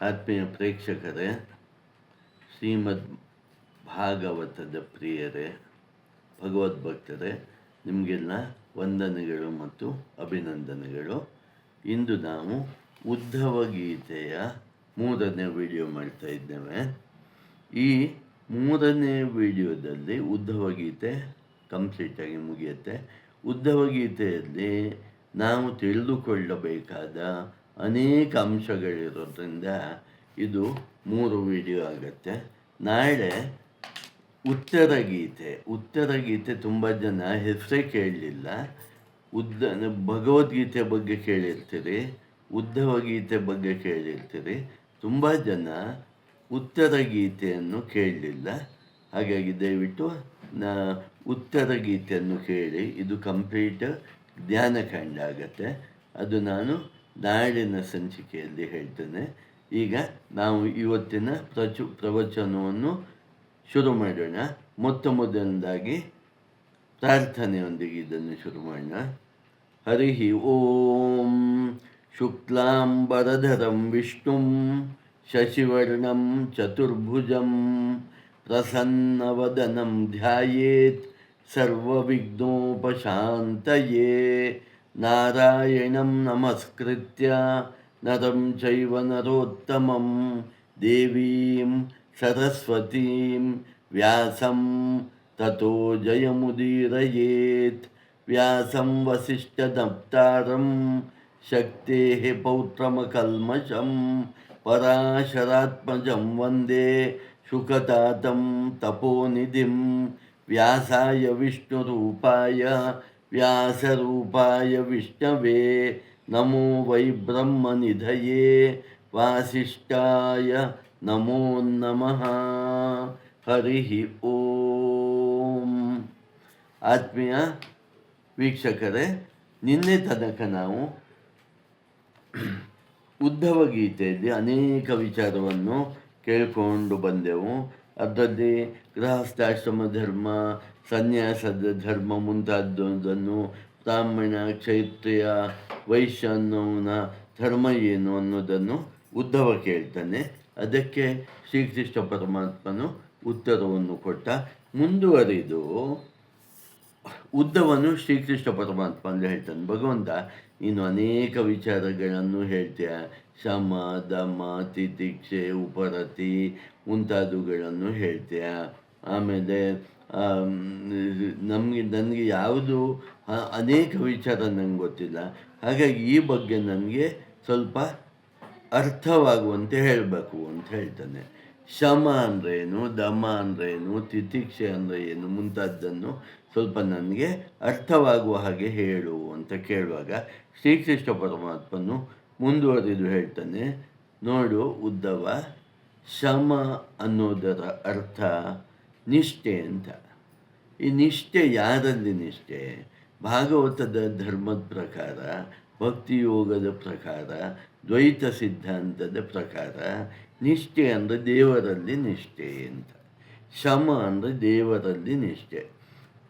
ಆತ್ಮೀಯ ಪ್ರೇಕ್ಷಕರೇ, ಶ್ರೀಮದ್ ಭಾಗವತದ ಪ್ರಿಯರೇ, ಭಗವದ್ಭಕ್ತರೇ, ನಿಮಗೆಲ್ಲ ವಂದನೆಗಳು ಮತ್ತು ಅಭಿನಂದನೆಗಳು. ಇಂದು ನಾವು ಉದ್ಧವ ಗೀತೆಯ 3ನೇ ವಿಡಿಯೋ ಮಾಡ್ತಾ ಇದ್ದೇವೆ. ಈ 3ನೇ ವಿಡಿಯೋದಲ್ಲಿ ಉದ್ಧವ ಗೀತೆ ಕಂಪ್ಲೀಟಾಗಿ ಮುಗಿಯುತ್ತೆ. ಉದ್ಧವ ಗೀತೆಯಲ್ಲಿ ನಾವು ತಿಳಿದುಕೊಳ್ಳಬೇಕಾದ ಅನೇಕ ಅಂಶಗಳಿರೋದ್ರಿಂದ ಇದು 3 ವಿಡಿಯೋ ಆಗುತ್ತೆ. ನಾಳೆ ಉತ್ತರ ಗೀತೆ ತುಂಬ ಜನ ಹೆಸರೇ ಕೇಳಲಿಲ್ಲ. ಭಗವದ್ಗೀತೆ ಬಗ್ಗೆ ಕೇಳಿರ್ತೀರಿ, ಉದ್ಧವ ಗೀತೆ ಬಗ್ಗೆ ಕೇಳಿರ್ತೀರಿ. ತುಂಬ ಜನ ಉತ್ತರ ಗೀತೆಯನ್ನು ಕೇಳಲಿಲ್ಲ. ಹಾಗಾಗಿ ದಯವಿಟ್ಟು ಉತ್ತರ ಗೀತೆಯನ್ನು ಕೇಳಿ. ಇದು ಕಂಪ್ಲೀಟ್ ಜ್ಞಾನಕಾಂಡ ಆಗುತ್ತೆ. ಅದು ನಾನು ನಾಳಿನ ಸಂಚಿಕೆಯಲ್ಲಿ ಹೇಳ್ತೇನೆ. ಈಗ ನಾವು ಇವತ್ತಿನ ಪ್ರವಚನವನ್ನು ಶುರು ಮಾಡೋಣ. ಮೊದಲನೇದಾಗಿ ಪ್ರಾರ್ಥನೆಯೊಂದಿಗೆ ಇದನ್ನು ಶುರು ಮಾಡೋಣ. ಹರಿ ಓಂ. ಶುಕ್ಲಾಂಬರಧರಂ ವಿಷ್ಣುಂ ಶಶಿವರ್ಣಂ ಚತುರ್ಭುಜಂ ಪ್ರಸನ್ನವದನಂ ಧ್ಯಾಯೇತ್ ಸರ್ವವಿಘ್ನೋಪಶಾಂತಯೇ. ನಾರಾಯಣಂ ನಮಸ್ಕೃತ್ಯ ನರಂ ಚೈವ ನರೋತ್ತಮಂ ದೇವೀಂ ಸರಸ್ವತೀಂ ವ್ಯಾಸಂ ತತೋ ಜಯಮುದೀರಯೇತ್. ವ್ಯಾಸಂ ವಸಿಷ್ಠನಪ್ತಾರಂ ಶಕ್ತೇಃ ಪೌತ್ರಮಕಲ್ಮಷಂ ಪರಾಶರಾತ್ಮಜಂ ವಂದೇ ಶುಕತಾತಂ ತಪೋನಿಧಿಂ. ವ್ಯಾಸಾಯ ವಿಷ್ಣುರೂಪಾಯ ವ್ಯಾಸರೂಪಾಯ ವಿಷ್ಣವೇ ನಮೋ ವೈ ಬ್ರಹ್ಮನಿಧಯೇ ವಾಸಿಷ್ಠಾಯ ನಮೋ ನಮಃ. ಹರಿ ಓಂ. ಆತ್ಮೀಯ ವೀಕ್ಷಕರೇ, ನಿನ್ನೆ ತನಕ ನಾವು ಉದ್ಧವ ಗೀತೆಯಲ್ಲಿ ಅನೇಕ ವಿಚಾರವನ್ನು ಕೇಳಿಕೊಂಡು ಬಂದೆವು. ಅದರಲ್ಲಿ ಗೃಹಸ್ಥಾಶ್ರಮ ಧರ್ಮ, ಸನ್ಯಾಸದ ಧರ್ಮ ಮುಂತಾದನ್ನು, ಬ್ರಾಹ್ಮಣ, ಕ್ಷತ್ರಿಯ, ವೈಶ್ಯ ಅನ್ನೋನ ಧರ್ಮ ಏನು ಅನ್ನೋದನ್ನು ಉದ್ಧವ ಕೇಳ್ತಾನೆ. ಅದಕ್ಕೆ ಶ್ರೀಕೃಷ್ಣ ಪರಮಾತ್ಮನು ಉತ್ತರವನ್ನು ಕೊಟ್ಟ. ಮುಂದುವರಿದು ಉದ್ಧವನು ಶ್ರೀಕೃಷ್ಣ ಪರಮಾತ್ಮ ಅಂದರೆ ಹೇಳ್ತಾನೆ, ಭಗವಂತ ನೀನು ಅನೇಕ ವಿಚಾರಗಳನ್ನು ಹೇಳ್ತೀಯ, ಶಮ, ದಮ, ತಿತಿಕ್ಷೆ, ಉಪರತಿ ಮುಂತಾದವುಗಳನ್ನು ಹೇಳ್ತೀಯ. ಆಮೇಲೆ ನನಗೆ ಯಾವುದು ಅನೇಕ ವಿಚಾರ ನಂಗೆ ಗೊತ್ತಿಲ್ಲ. ಹಾಗಾಗಿ ಈ ಬಗ್ಗೆ ನನಗೆ ಸ್ವಲ್ಪ ಅರ್ಥವಾಗುವಂತೆ ಹೇಳಬೇಕು ಅಂತ ಹೇಳ್ತಾನೆ. ಶಮ ಅಂದ್ರೇನು, ದಮ ಅಂದ್ರೇನು, ತಿತಿಕ್ಷೆ ಅಂದರೆ ಏನು ಮುಂತಾದ್ದನ್ನು ಸ್ವಲ್ಪ ನನಗೆ ಅರ್ಥವಾಗುವ ಹಾಗೆ ಹೇಳು ಅಂತ ಕೇಳುವಾಗ ಶ್ರೀಕೃಷ್ಣ ಪರಮಾತ್ಮನು ಮುಂದುವರಿದು ಹೇಳ್ತಾನೆ, ನೋಡು ಉದ್ಧವ, ಶಮ ಅನ್ನೋದರ ಅರ್ಥ ನಿಷ್ಠೆ ಅಂತ. ಈ ನಿಷ್ಠೆ ಯಾರಲ್ಲಿ ನಿಷ್ಠೆ? ಭಾಗವತದ ಧರ್ಮದ ಪ್ರಕಾರ, ಭಕ್ತಿಯೋಗದ ಪ್ರಕಾರ, ದ್ವೈತ ಸಿದ್ಧಾಂತದ ಪ್ರಕಾರ ನಿಷ್ಠೆ ಅಂದರೆ ದೇವರಲ್ಲಿ ನಿಷ್ಠೆ ಅಂತ. ಶಮ ಅಂದರೆ ದೇವರಲ್ಲಿ ನಿಷ್ಠೆ.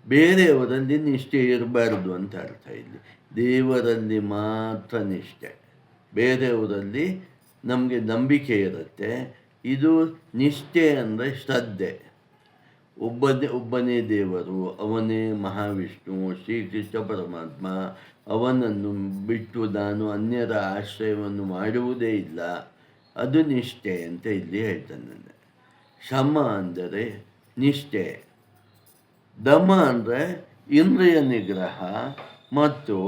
ಬೇರೆಯವರಲ್ಲಿ ನಿಷ್ಠೆ ಇರಬಾರ್ದು ಅಂತ ಅರ್ಥ. ಇಲ್ಲಿ ದೇವರಲ್ಲಿ ಮಾತ್ರ ನಿಷ್ಠೆ, ಬೇರೆಯವರಲ್ಲಿ ನಮಗೆ ನಂಬಿಕೆ ಇರುತ್ತೆ. ಇದು ನಿಷ್ಠೆ ಅಂದರೆ ಶ್ರದ್ಧೆ. ಒಬ್ಬನೇ ದೇವರು, ಅವನೇ ಮಹಾವಿಷ್ಣು ಶ್ರೀಕೃಷ್ಣ ಪರಮಾತ್ಮ. ಅವನನ್ನು ಬಿಟ್ಟು ನಾನು ಅನ್ಯರ ಆಶ್ರಯವನ್ನು ಮಾಡುವುದೇ ಇಲ್ಲ. ಅದು ನಿಷ್ಠೆ ಅಂತ ಇಲ್ಲಿ ಹೇಳ್ತಾನೆ. ಶಮ ಅಂದರೆ ನಿಷ್ಠೆ. ದಮ ಅಂದರೆ ಇಂದ್ರಿಯ ನಿಗ್ರಹ ಮತ್ತು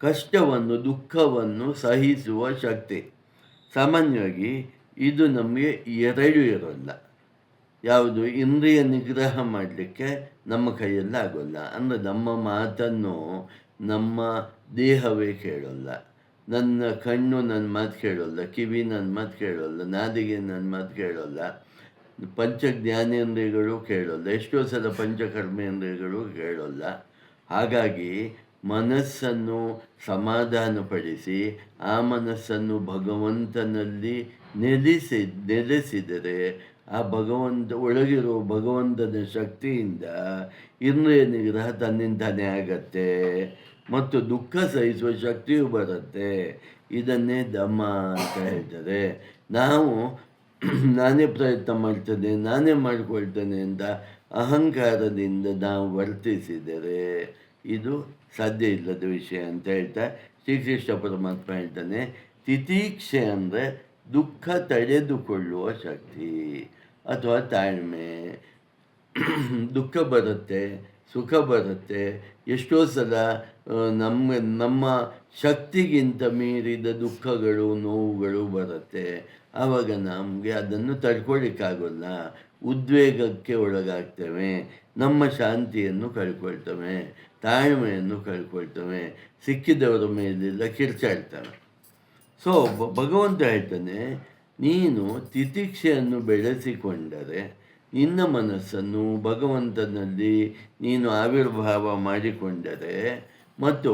ಕಷ್ಟವನ್ನು, ದುಃಖವನ್ನು ಸಹಿಸುವ ಶಕ್ತಿ. ಸಾಮಾನ್ಯವಾಗಿ ಇದು ನಮಗೆ ಎರಡು ಇರೋಲ್ಲ. ಯಾವುದು? ಇಂದ್ರಿಯ ನಿಗ್ರಹ ಮಾಡಲಿಕ್ಕೆ ನಮ್ಮ ಕೈಯಲ್ಲಿ ಆಗೋಲ್ಲ. ಅಂದರೆ ನಮ್ಮ ಮಾತನ್ನು ನಮ್ಮ ದೇಹವೇ ಕೇಳೋಲ್ಲ. ನನ್ನ ಕಣ್ಣು ನನ್ನ ಮಾತು ಕೇಳೋಲ್ಲ, ಕಿವಿ ನನ್ನ ಮಾತು ಕೇಳೋಲ್ಲ, ನಾಲಿಗೆ ನನ್ನ ಮಾತು ಕೇಳೋಲ್ಲ, ಪಂಚ ಜ್ಞಾನೇಂದ್ರಿಯಗಳು ಕೇಳೋಲ್ಲ, ಎಷ್ಟೋ ಸಲ ಪಂಚಕರ್ಮೇಂದ್ರಿಯಗಳು ಕೇಳೋಲ್ಲ. ಹಾಗಾಗಿ ಮನಸ್ಸನ್ನು ಸಮಾಧಾನಪಡಿಸಿ ಆ ಮನಸ್ಸನ್ನು ಭಗವಂತನಲ್ಲಿ ನೆಲೆಸಿದರೆ ಆ ಒಳಗಿರೋ ಭಗವಂತನ ಶಕ್ತಿಯಿಂದ ಇಂದ್ರಿಯ ನಿಗ್ರಹ ತನ್ನಿಂದಾನೇ ಆಗತ್ತೆ ಮತ್ತು ದುಃಖ ಸಹಿಸುವ ಶಕ್ತಿಯೂ ಬರುತ್ತೆ. ಇದನ್ನೇ ದಮ ಅಂತ ಹೇಳ್ತಾರೆ. ನಾವು ನಾನೇ ಪ್ರಯತ್ನ ಮಾಡ್ತೇನೆ, ನಾನೇ ಮಾಡಿಕೊಳ್ತೇನೆ ಅಂತ ಅಹಂಕಾರದಿಂದ ನಾವು ವರ್ತಿಸಿದರೆ ಇದು ಸಾಧ್ಯ ಇಲ್ಲದ ವಿಷಯ ಅಂತ ಹೇಳ್ತಾ ಶ್ರೀಕೃಷ್ಣ ಪರಮಾತ್ಮ ಹೇಳ್ತಾನೆ, ತಿತೀಕ್ಷೆ ಅಂದರೆ ದುಃಖ ತಡೆದುಕೊಳ್ಳುವ ಶಕ್ತಿ ಅಥವಾ ತಾಳ್ಮೆ. ದುಃಖ ಬರುತ್ತೆ, ಸುಖ ಬರುತ್ತೆ, ಎಷ್ಟೋ ಸಲ ನಮ್ಮ ಶಕ್ತಿಗಿಂತ ಮೀರಿದ ದುಃಖಗಳು, ನೋವುಗಳು ಬರುತ್ತೆ. ಆವಾಗ ನಮಗೆ ಅದನ್ನು ತಡ್ಕೊಳ್ಳಿಕ್ಕಾಗೋಲ್ಲ, ಉದ್ವೇಗಕ್ಕೆ ಒಳಗಾಗ್ತೇವೆ, ನಮ್ಮ ಶಾಂತಿಯನ್ನು ಕಳ್ಕೊಳ್ತೇವೆ, ತಾಳ್ಮೆಯನ್ನು ಕಳ್ಕೊಳ್ತೇವೆ, ಸಿಕ್ಕಿದವರ ಮೇಲೆಲ್ಲ ಕಿರ್ಚಾಡ್ತೇವೆ. ಸೊ ಭಗವಂತ ಹೇಳ್ತಾನೆ, ನೀನು ತಿತಿಕ್ಷೆಯನ್ನು ಬೆಳೆಸಿಕೊಂಡರೆ ನಿನ್ನ ಮನಸ್ಸನ್ನು ಭಗವಂತನಲ್ಲಿ ನೀನು ಆವಿರ್ಭಾವ ಮಾಡಿಕೊಂಡರೆ ಮತ್ತು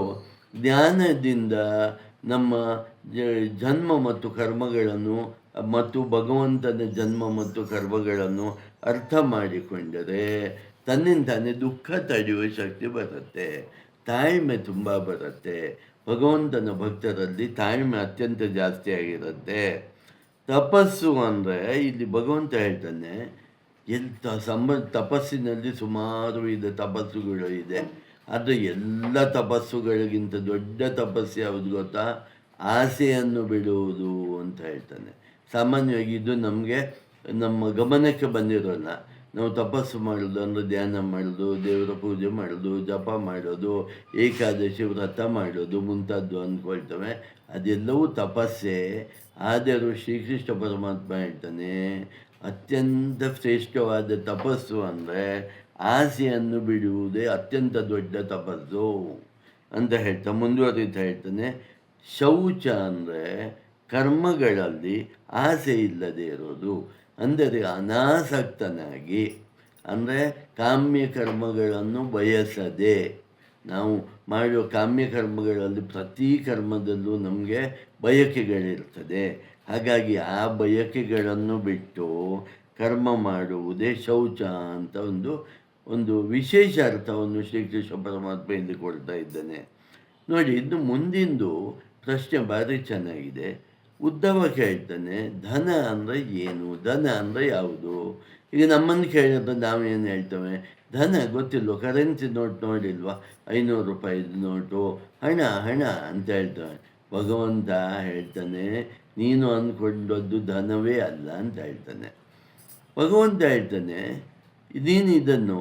ಜ್ಞಾನದಿಂದ ನಮ್ಮ ಜನ್ಮ ಮತ್ತು ಕರ್ಮಗಳನ್ನು ಮತ್ತು ಭಗವಂತನ ಜನ್ಮ ಮತ್ತು ಕರ್ಮಗಳನ್ನು ಅರ್ಥ ಮಾಡಿಕೊಂಡರೆ ತನ್ನಿಂದಾನೇ ದುಃಖ ತಡೆಯುವ ಶಕ್ತಿ ಬರುತ್ತೆ, ತಾಳ್ಮೆ ತುಂಬ ಬರುತ್ತೆ. ಭಗವಂತನ ಭಕ್ತರಲ್ಲಿ ತಾಳ್ಮೆ ಅತ್ಯಂತ ಜಾಸ್ತಿ ಆಗಿರುತ್ತೆ. ತಪಸ್ಸು ಅಂದರೆ ಇಲ್ಲಿ ಭಗವಂತ ಹೇಳ್ತಾನೆ, ತಪಸ್ಸಿನಲ್ಲಿ ಸುಮಾರು ವಿಧ ತಪಸ್ಸುಗಳು ಇದೆ. ಆದರೆ ಎಲ್ಲ ತಪಸ್ಸುಗಳಿಗಿಂತ ದೊಡ್ಡ ತಪಸ್ಸು ಯಾವುದು ಗೊತ್ತಾ? ಆಸೆಯನ್ನು ಬಿಡುವುದು ಅಂತ ಹೇಳ್ತಾನೆ. ಸಾಮಾನ್ಯವಾಗಿ ಇದು ನಮಗೆ ನಮ್ಮ ಗಮನಕ್ಕೆ ಬಂದಿರೋಲ್ಲ. ನಾವು ತಪಸ್ಸು ಮಾಡೋದು ಅಂದರೆ ಧ್ಯಾನ ಮಾಡೋದು, ದೇವರ ಪೂಜೆ ಮಾಡೋದು, ಜಪ ಮಾಡೋದು, ಏಕಾದಶಿ ವ್ರತ ಮಾಡೋದು ಮುಂತಾದ್ದು ಅಂದ್ಕೊಳ್ತೇವೆ. ಅದೆಲ್ಲವೂ ತಪಸ್ಸೇ. ಆದರೂ ಶ್ರೀಕೃಷ್ಣ ಪರಮಾತ್ಮ ಹೇಳ್ತಾನೆ, ಅತ್ಯಂತ ಶ್ರೇಷ್ಠವಾದ ತಪಸ್ಸು ಅಂದರೆ ಆಸೆಯನ್ನು ಬಿಡುವುದೇ ಅತ್ಯಂತ ದೊಡ್ಡ ತಪಸ್ಸು ಅಂತ ಮುಂದುವರಿತಾ ಹೇಳ್ತಾನೆ. ಶೌಚ ಅಂದರೆ ಕರ್ಮಗಳಲ್ಲಿ ಆಸೆ ಇಲ್ಲದೆ ಇರೋದು, ಅಂದರೆ ಅನಾಸಕ್ತನಾಗಿ, ಅಂದರೆ ಕಾಮ್ಯ ಕರ್ಮಗಳನ್ನು ಬಯಸದೆ. ನಾವು ಮಾಡುವ ಕಾಮ್ಯ ಕರ್ಮಗಳಲ್ಲಿ ಪ್ರತಿ ಕರ್ಮದಲ್ಲೂ ನಮಗೆ ಬಯಕೆಗಳಿರ್ತದೆ. ಹಾಗಾಗಿ ಆ ಬಯಕೆಗಳನ್ನು ಬಿಟ್ಟು ಕರ್ಮ ಮಾಡುವುದೇ ಶೌಚ ಅಂತ ಒಂದು ವಿಶೇಷ ಅರ್ಥವನ್ನು ಶ್ರೀಕೃಷ್ಣ ಪರಮಾತ್ಮ ಇಲ್ಲಿ ಕೊಡ್ತಾ ಇದ್ದಾನೆ. ನೋಡಿ, ಇದು ಮುಂದಿಂದು ಪ್ರಶ್ನೆ ಭಾರಿ ಚೆನ್ನಾಗಿದೆ. ಉದ್ದವ ಕೇಳ್ತಾನೆ, ಧನ ಅಂದರೆ ಏನು, ಧನ ಅಂದರೆ ಯಾವುದು? ಈಗ ನಮ್ಮನ್ನು ಕೇಳಿದ್ರೆ ನಾವೇನು ಹೇಳ್ತೇವೆ? ಧನ ಗೊತ್ತಿಲ್ವ, ಕರೆನ್ಸಿ ನೋಟ್ ನೋಡಿಲ್ವ, 500 ರೂಪಾಯಿದು ನೋಟು, ಹಣ ಹಣ ಅಂತ ಹೇಳ್ತೇವೆ. ಭಗವಂತ ಹೇಳ್ತಾನೆ, ನೀನು ಅಂದ್ಕೊಂಡದ್ದು ಧನವೇ ಅಲ್ಲ ಅಂತ ಹೇಳ್ತಾನೆ. ಭಗವಂತ ಹೇಳ್ತಾನೆ, ನೀನು ಇದನ್ನು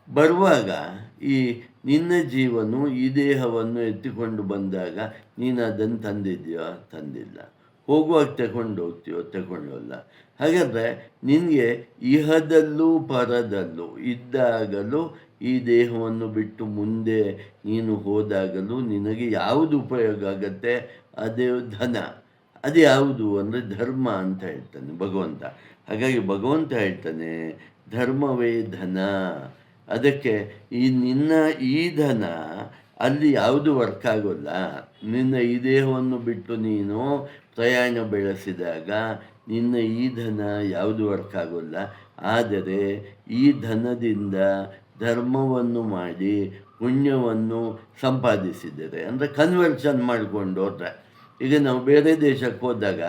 ಬರುವಾಗ ಈ ನಿನ್ನ ಜೀವನು ಈ ದೇಹವನ್ನು ಎತ್ತಿಕೊಂಡು ಬಂದಾಗ ನೀನು ಅದನ್ನು ತಂದಿದ್ದೀಯೋ? ತಂದಿಲ್ಲ. ಹೋಗುವಾಗ ತಗೊಂಡು ಹೋಗ್ತೀಯೋ? ತಗೊಂಡಲ್ಲ. ಹಾಗಾದರೆ ನಿನಗೆ ಇಹದಲ್ಲೂ ಪರದಲ್ಲೂ ಇದ್ದಾಗಲೂ ಈ ದೇಹವನ್ನು ಬಿಟ್ಟು ಮುಂದೆ ನೀನು ಹೋದಾಗಲೂ ನಿನಗೆ ಯಾವುದು ಉಪಯೋಗ ಆಗತ್ತೆ? ಅದೇ ಧನ. ಅದು ಯಾವುದು ಅಂದರೆ ಧರ್ಮ ಅಂತ ಹೇಳ್ತಾನೆ ಭಗವಂತ. ಹಾಗಾಗಿ ಭಗವಂತ ಹೇಳ್ತಾನೆ, ಧರ್ಮವೇ ಧನ. ಅದಕ್ಕೆ ನಿನ್ನ ಈ ಧನ ಅಲ್ಲಿ ಯಾವುದು ವರ್ಕ್ ಆಗೋಲ್ಲ. ನಿನ್ನ ಈ ದೇಹವನ್ನು ಬಿಟ್ಟು ನೀನು ಪ್ರಯಾಣ ಬೆಳೆಸಿದಾಗ ನಿನ್ನ ಈ ಧನ ಯಾವುದು ವರ್ಕ್ ಆಗೋಲ್ಲ. ಆದರೆ ಈ ಧನದಿಂದ ಧರ್ಮವನ್ನು ಮಾಡಿ ಪುಣ್ಯವನ್ನು ಸಂಪಾದಿಸಿದರೆ, ಅಂದರೆ ಕನ್ವರ್ಷನ್ ಮಾಡಿಕೊಂಡು ಹೋದರೆ. ಈಗ ನಾವು ಬೇರೆ ದೇಶಕ್ಕೆ ಹೋದಾಗ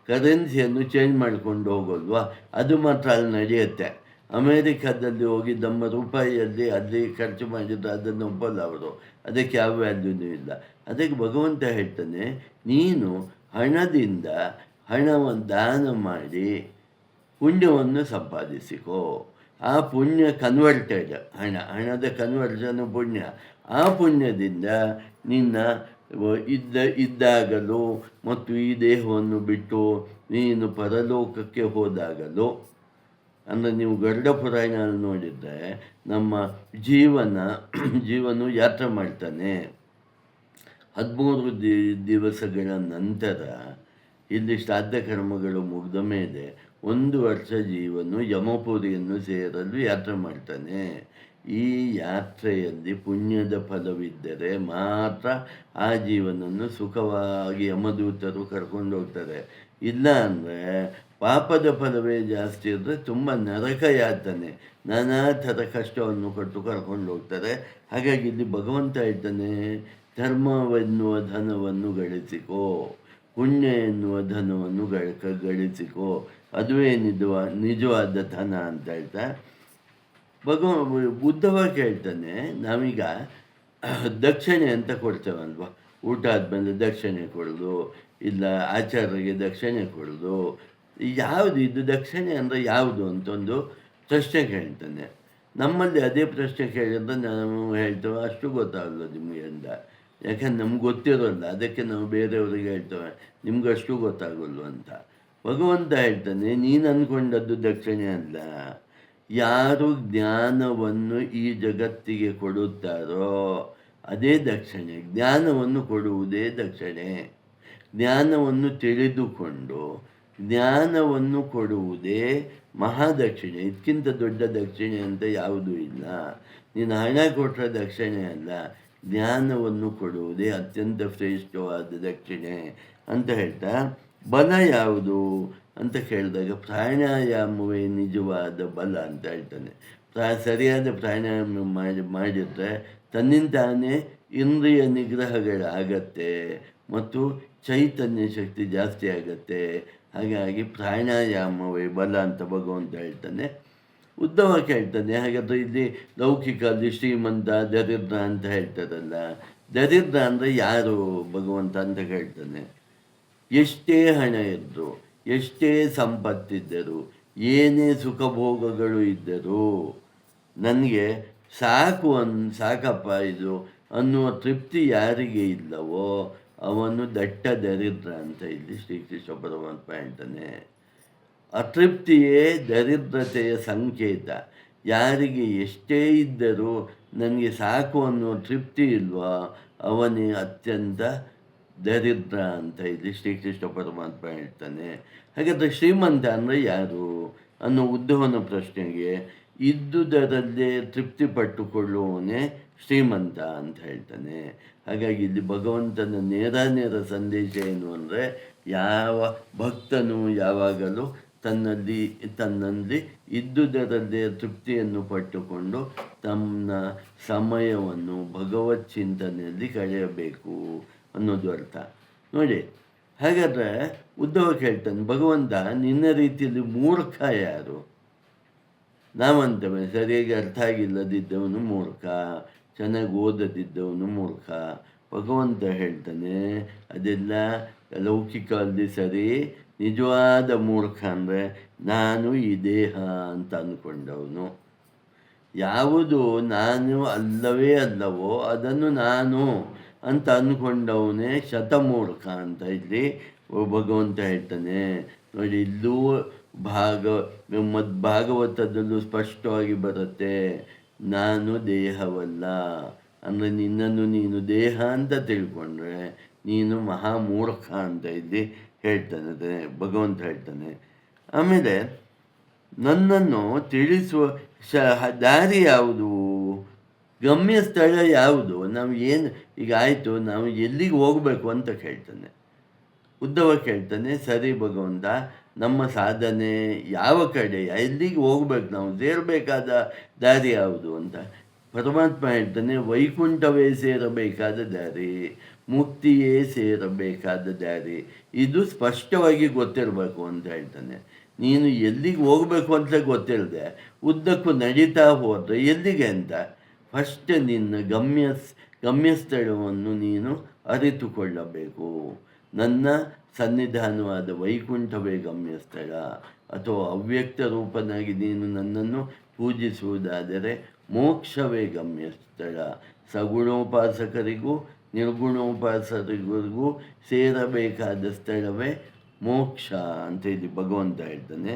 ಕರೆನ್ಸಿಯನ್ನು ಚೇಂಜ್ ಮಾಡಿಕೊಂಡು ಹೋಗೋಲ್ವಾ? ಅದು ಮಾತ್ರ ಅಲ್ಲಿ ನಡೆಯುತ್ತೆ. ಅಮೇರಿಕಾದಲ್ಲಿ ಹೋಗಿ ನಮ್ಮ ರೂಪಾಯಿಯಲ್ಲಿ ಅಲ್ಲಿ ಖರ್ಚು ಮಾಡಿದರೆ ಅದನ್ನು ಒಪ್ಪಲ್ಲ ಅವರು, ಅದಕ್ಕೆ ಯಾವ ವ್ಯಾಲ್ಯೂನೂ ಇಲ್ಲ. ಅದಕ್ಕೆ ಭಗವಂತ ಹೇಳ್ತಾನೆ, ನೀನು ಹಣದಿಂದ ಹಣವನ್ನು ದಾನ ಮಾಡಿ ಪುಣ್ಯವನ್ನು ಸಂಪಾದಿಸಿಕೋ. ಆ ಪುಣ್ಯ ಕನ್ವರ್ಟೆಡ್ ಹಣದ ಕನ್ವರ್ಷನ್ ಪುಣ್ಯ. ಆ ಪುಣ್ಯದಿಂದ ನಿನ್ನ ಇದ್ದಾಗಲೂ ಮತ್ತು ಈ ದೇಹವನ್ನು ಬಿಟ್ಟು ನೀನು ಪರಲೋಕಕ್ಕೆ ಹೋದಾಗಲೂ, ಅಂದರೆ ನೀವು ಗರುಡ ಪುರಾಣ ನೋಡಿದರೆ ನಮ್ಮ ಜೀವನು ಯಾತ್ರೆ ಮಾಡ್ತಾನೆ. 13 ದಿವಸಗಳ ನಂತರ ಇಲ್ಲಿ ಶ್ರಾದ್ದ ಕರ್ಮಗಳು ಮುಗಿದ ಮೇಲೆ 1 ವರ್ಷ ಜೀವನು ಯಮಪುರಿಯನ್ನು ಸೇರಲು ಯಾತ್ರೆ ಮಾಡ್ತಾನೆ. ಈ ಯಾತ್ರೆಯಲ್ಲಿ ಪುಣ್ಯದ ಫಲವಿದ್ದರೆ ಮಾತ್ರ ಆ ಜೀವನನ್ನು ಸುಖವಾಗಿ ಯಮದೂತರು ಕರ್ಕೊಂಡು ಹೋಗ್ತಾರೆ. ಇಲ್ಲ ಅಂದರೆ ಪಾಪದ ಫಲವೇ ಜಾಸ್ತಿ ಇದ್ದರೆ ತುಂಬ ನರಕ ಯಾತನೆ, ನಾನಾ ಥರ ಕಷ್ಟವನ್ನು ಕೊಟ್ಟು ಕರ್ಕೊಂಡು ಹೋಗ್ತಾರೆ. ಹಾಗಾಗಿ ಇಲ್ಲಿ ಭಗವಂತ ಹೇಳ್ತಾನೆ, ಧರ್ಮವೆನ್ನುವ ಧನವನ್ನು ಗಳಿಸಿಕೋ, ಪುಣ್ಯ ಎನ್ನುವ ಧನವನ್ನು ಗಳಿಸಿಕೋ, ಅದುವೇ ನಿಜವಾದ ಧನ ಅಂತ ಹೇಳ್ತಾ ಬುದ್ಧವಾಗಿ ಹೇಳ್ತಾನೆ. ನಾವೀಗ ದಕ್ಷಿಣೆ ಅಂತ ಕೊಡ್ತೇವಲ್ವ, ಊಟ ಆದಮೇಲೆ ದಕ್ಷಿಣೆ ಕೊಡೋದು, ಇಲ್ಲ ಆಚಾರ್ಯರಿಗೆ ದಕ್ಷಿಣೆ ಕೊಡೋದು. ಯಾವುದು ಇದು ದಕ್ಷಿಣೆ ಅಂದರೆ ಯಾವುದು ಅಂತ ಒಂದು ಪ್ರಶ್ನೆ ಕೇಳ್ತಾನೆ. ನಮ್ಮಲ್ಲಿ ಅದೇ ಪ್ರಶ್ನೆ ಕೇಳಿದ್ರೆ ನಾವು ಹೇಳ್ತೇವೆ ಅಷ್ಟು ಗೊತ್ತಾಗಲ್ಲ ನಿಮಗೆ ಅಂತ. ಯಾಕಂದ್ರೆ ನಮ್ಗೆ ಗೊತ್ತಿರೋಲ್ಲ, ಅದಕ್ಕೆ ನಾವು ಬೇರೆಯವ್ರಿಗೆ ಹೇಳ್ತೇವೆ ನಿಮ್ಗೆ ಅಷ್ಟು ಗೊತ್ತಾಗಲ್ಲ ಅಂತ. ಭಗವಂತ ಹೇಳ್ತಾನೆ, ನೀನು ಅಂದ್ಕೊಂಡದ್ದು ದಕ್ಷಿಣೆ ಅಲ್ಲ. ಯಾರು ಜ್ಞಾನವನ್ನು ಈ ಜಗತ್ತಿಗೆ ಕೊಡುತ್ತಾರೋ ಅದೇ ದಕ್ಷಿಣೆ. ಜ್ಞಾನವನ್ನು ಕೊಡುವುದೇ ದಕ್ಷಿಣೆ. ಜ್ಞಾನವನ್ನು ತಿಳಿದುಕೊಂಡು ಜ್ಞಾನವನ್ನು ಕೊಡುವುದೇ ಮಹಾದಕ್ಷಿಣೆ. ಇದಕ್ಕಿಂತ ದೊಡ್ಡ ದಕ್ಷಿಣೆ ಅಂತ ಯಾವುದೂ ಇಲ್ಲ. ನೀನು ಹಣ ಕೊಟ್ಟರೆ ದಕ್ಷಿಣೆ ಅಲ್ಲ, ಜ್ಞಾನವನ್ನು ಕೊಡುವುದೇ ಅತ್ಯಂತ ಶ್ರೇಷ್ಠವಾದ ದಕ್ಷಿಣೆ ಅಂತ ಹೇಳ್ತಾ, ಬಲ ಯಾವುದು ಅಂತ ಕೇಳಿದಾಗ ಪ್ರಾಣಾಯಾಮವೇ ನಿಜವಾದ ಬಲ ಅಂತ ಹೇಳ್ತಾನೆ. ಸರಿಯಾದ ಪ್ರಾಣಾಯಾಮ ಮಾಡಿದರೆ ತನ್ನಿಂದಾನೇ ಇಂದ್ರಿಯ ನಿಗ್ರಹಗಳಾಗತ್ತೆ ಮತ್ತು ಚೈತನ್ಯ ಶಕ್ತಿ ಜಾಸ್ತಿ ಆಗತ್ತೆ. ಹಾಗಾಗಿ ಪ್ರಾಣಾಯಾಮವೇ ಬಲ ಅಂತ ಭಗವಂತ ಹೇಳ್ತಾನೆ. ಉದ್ದವ ಕೇಳ್ತಾನೆ, ಹಾಗಾದರೆ ಇಲ್ಲಿ ಲೌಕಿಕಲ್ಲಿ ಶ್ರೀಮಂತ ದರಿದ್ರ ಅಂತ ಹೇಳ್ತಾರಲ್ಲ, ದರಿದ್ರ ಅಂದರೆ ಯಾರು ಭಗವಂತ ಅಂತ ಕೇಳ್ತಾನೆ. ಎಷ್ಟೇ ಹಣ ಇದ್ದರು, ಎಷ್ಟೇ ಸಂಪತ್ತಿದ್ದರು, ಏನೇ ಸುಖಭೋಗಗಳು ಇದ್ದರೂ ನನಗೆ ಸಾಕಪ್ಪ ಇದು ಅನ್ನುವ ತೃಪ್ತಿ ಯಾರಿಗೆ ಇಲ್ಲವೋ ಅವನು ದಟ್ಟ ದರಿದ್ರ ಅಂತ ಇಲ್ಲಿ ಶ್ರೀಕೃಷ್ಣ ಪರಮಾತ್ಮ ಹೇಳ್ತಾನೆ. ಅತೃಪ್ತಿಯೇ ದರಿದ್ರತೆಯ ಸಂಕೇತ. ಯಾರಿಗೆ ಎಷ್ಟೇ ಇದ್ದರೂ ನನಗೆ ಸಾಕು ಅನ್ನುವ ತೃಪ್ತಿ ಇಲ್ವೋ ಅವನೇ ಅತ್ಯಂತ ದರಿದ್ರ ಅಂತ ಇಲ್ಲಿ ಶ್ರೀಕೃಷ್ಣ ಪರಮಾತ್ಮ ಹೇಳ್ತಾನೆ. ಹಾಗಾದರೆ ಶ್ರೀಮಂತ ಅಂದರೆ ಯಾರು ಅನ್ನೋ ಉದ್ಧವನ ಪ್ರಶ್ನೆಗೆ ಇದ್ದುದರಲ್ಲೇ ತೃಪ್ತಿ ಪಟ್ಟುಕೊಳ್ಳುವವನೇ ಶ್ರೀಮಂತ ಅಂತ ಹೇಳ್ತಾನೆ. ಹಾಗಾಗಿ ಇಲ್ಲಿ ಭಗವಂತನ ನೇರ ಸಂದೇಶ ಏನು ಅಂದರೆ, ಯಾವ ಭಕ್ತನು ಯಾವಾಗಲೂ ತನ್ನಲ್ಲಿ ಇದ್ದುದರಲ್ಲೇ ತೃಪ್ತಿಯನ್ನು ಪಟ್ಟುಕೊಂಡು ತನ್ನ ಸಮಯವನ್ನು ಭಗವತ್ ಚಿಂತನೆಯಲ್ಲಿ ಕಳೆಯಬೇಕು ಅನ್ನೋದು ಅರ್ಥ. ನೋಡಿ, ಹಾಗಾದರೆ ಉದ್ಧವ ಕೇಳ್ತಾನೆ, ಭಗವಂತ ನಿನ್ನ ರೀತಿಯಲ್ಲಿ ಮೂರ್ಖ ಯಾರು? ನಾವಂತೇವೆ ಸರಿಯಾಗಿ ಅರ್ಥ ಆಗಿಲ್ಲದಿದ್ದವನು ಮೂರ್ಖ, ಚೆನ್ನಾಗಿ ಓದದಿದ್ದವನು ಮೂರ್ಖ. ಭಗವಂತ ಹೇಳ್ತಾನೆ, ಅದೆಲ್ಲ ಲೌಕಿಕಲ್ಲಿ ಸರಿ. ನಿಜವಾದ ಮೂರ್ಖ ಅಂದರೆ ನಾನು ಈ ದೇಹ ಅಂತ ಅಂದ್ಕೊಂಡವನು. ಯಾವುದು ನಾನು ಅಲ್ಲವೇ ಅಲ್ಲವೋ ಅದನ್ನು ನಾನು ಅಂತ ಅಂದ್ಕೊಂಡವನೇ ಶತಮೂರ್ಖ ಅಂತ ಇಲ್ಲಿ ಭಗವಂತ ಹೇಳ್ತಾನೆ. ನೋಡಿ, ಇಲ್ಲೂ ಭಾಗವತದಲ್ಲೂ ಸ್ಪಷ್ಟವಾಗಿ ಬರುತ್ತೆ, ನಾನು ದೇಹವಲ್ಲ ಅಂದರೆ ನಿನ್ನನ್ನು ನೀನು ದೇಹ ಅಂತ ತಿಳ್ಕೊಂಡ್ರೆ ನೀನು ಮಹಾಮೂರ್ಖ ಅಂತ ಇಲ್ಲಿ ಹೇಳ್ತಾನೆ ಭಗವಂತ ಹೇಳ್ತಾನೆ. ಆಮೇಲೆ ನನ್ನನ್ನು ತಿಳಿಸುವ ದಾರಿ ಯಾವುದು, ಗಮ್ಯ ಸ್ಥಳ ಯಾವುದು, ನಾವು ಏನು ಈಗ ಆಯಿತು ನಾವು ಎಲ್ಲಿಗೆ ಹೋಗಬೇಕು ಅಂತ ಕೇಳ್ತಾನೆ. ಉದ್ಧವ ಕೇಳ್ತಾನೆ, ಸರಿ ಭಗವಂತ, ನಮ್ಮ ಸಾಧನೆ ಯಾವ ಕಡೆ, ಎಲ್ಲಿಗೆ ಹೋಗ್ಬೇಕು, ನಾವು ಸೇರಬೇಕಾದ ದಾರಿ ಯಾವುದು ಅಂತ ಪರಮಾತ್ಮ ಹೇಳ್ತಾನೆ, ವೈಕುಂಠವೇ ಸೇರಬೇಕಾದ ದಾರಿ, ಮುಕ್ತಿಯೇ ಸೇರಬೇಕಾದ ದಾರಿ, ಇದು ಸ್ಪಷ್ಟವಾಗಿ ಗೊತ್ತಿರಬೇಕು ಅಂತ ಹೇಳ್ತಾನೆ. ನೀನು ಎಲ್ಲಿಗೆ ಹೋಗಬೇಕು ಅಂತ ಗೊತ್ತಿಲ್ಲದೆ ಉದ್ದಕ್ಕೂ ನಡೀತಾ ಹೋದರೆ ಎಲ್ಲಿಗೆ ಅಂತ ಫಸ್ಟ್ ನಿನ್ನ ಗಮ್ಯಸ್ಥಳವನ್ನು ನೀನು ಅರಿತುಕೊಳ್ಳಬೇಕು. ನನ್ನ ಸನ್ನಿಧಾನವಾದ ವೈಕುಂಠವೇ ಗಮ್ಯಸ್ಥಳ, ಅಥವಾ ಅವ್ಯಕ್ತ ರೂಪನಾಗಿ ನೀನು ನನ್ನನ್ನು ಪೂಜಿಸುವುದಾದರೆ ಮೋಕ್ಷವೇ ಗಮ್ಯಸ್ಥಳ. ಸಗುಣೋಪಾಸಕರಿಗೂ ನಿರ್ಗುಣೋಪಾಸಕರಿಗೂ ಸೇರಬೇಕಾದ ಸ್ಥಳವೇ ಮೋಕ್ಷ ಅಂತ ಇಲ್ಲಿ ಭಗವಂತ ಹೇಳ್ತಾನೆ.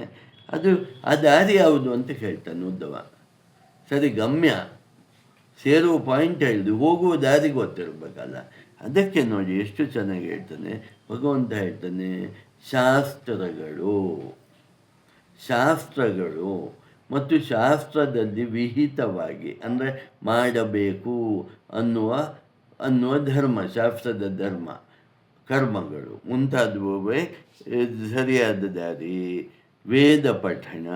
ಅದು ಆ ದಾರಿ ಯಾವುದು ಅಂತ ಕೇಳ್ತಾನೆ ಉದ್ದವ. ಸರಿ, ಗಮ್ಯ ಸೇರುವ ಪಾಯಿಂಟ್ ಹೇಳಿದ್ದು, ಹೋಗುವ ದಾರಿ ಗೊತ್ತಿರಬೇಕಲ್ಲ. ಅದಕ್ಕೆ ನೋಡಿ ಎಷ್ಟು ಚೆನ್ನಾಗಿ ಹೇಳ್ತಾನೆ ಭಗವಂತ. ಹೇಳ್ತಾನೆ, ಶಾಸ್ತ್ರಗಳು ಮತ್ತು ಶಾಸ್ತ್ರದಲ್ಲಿ ವಿಹಿತವಾಗಿ ಅಂದರೆ ಮಾಡಬೇಕು ಅನ್ನುವ ಧರ್ಮ, ಶಾಸ್ತ್ರದ ಧರ್ಮ, ಕರ್ಮಗಳು ಮುಂತಾದವೇ ಸರಿಯಾದ ದಾರಿ. ವೇದ ಪಠಣ,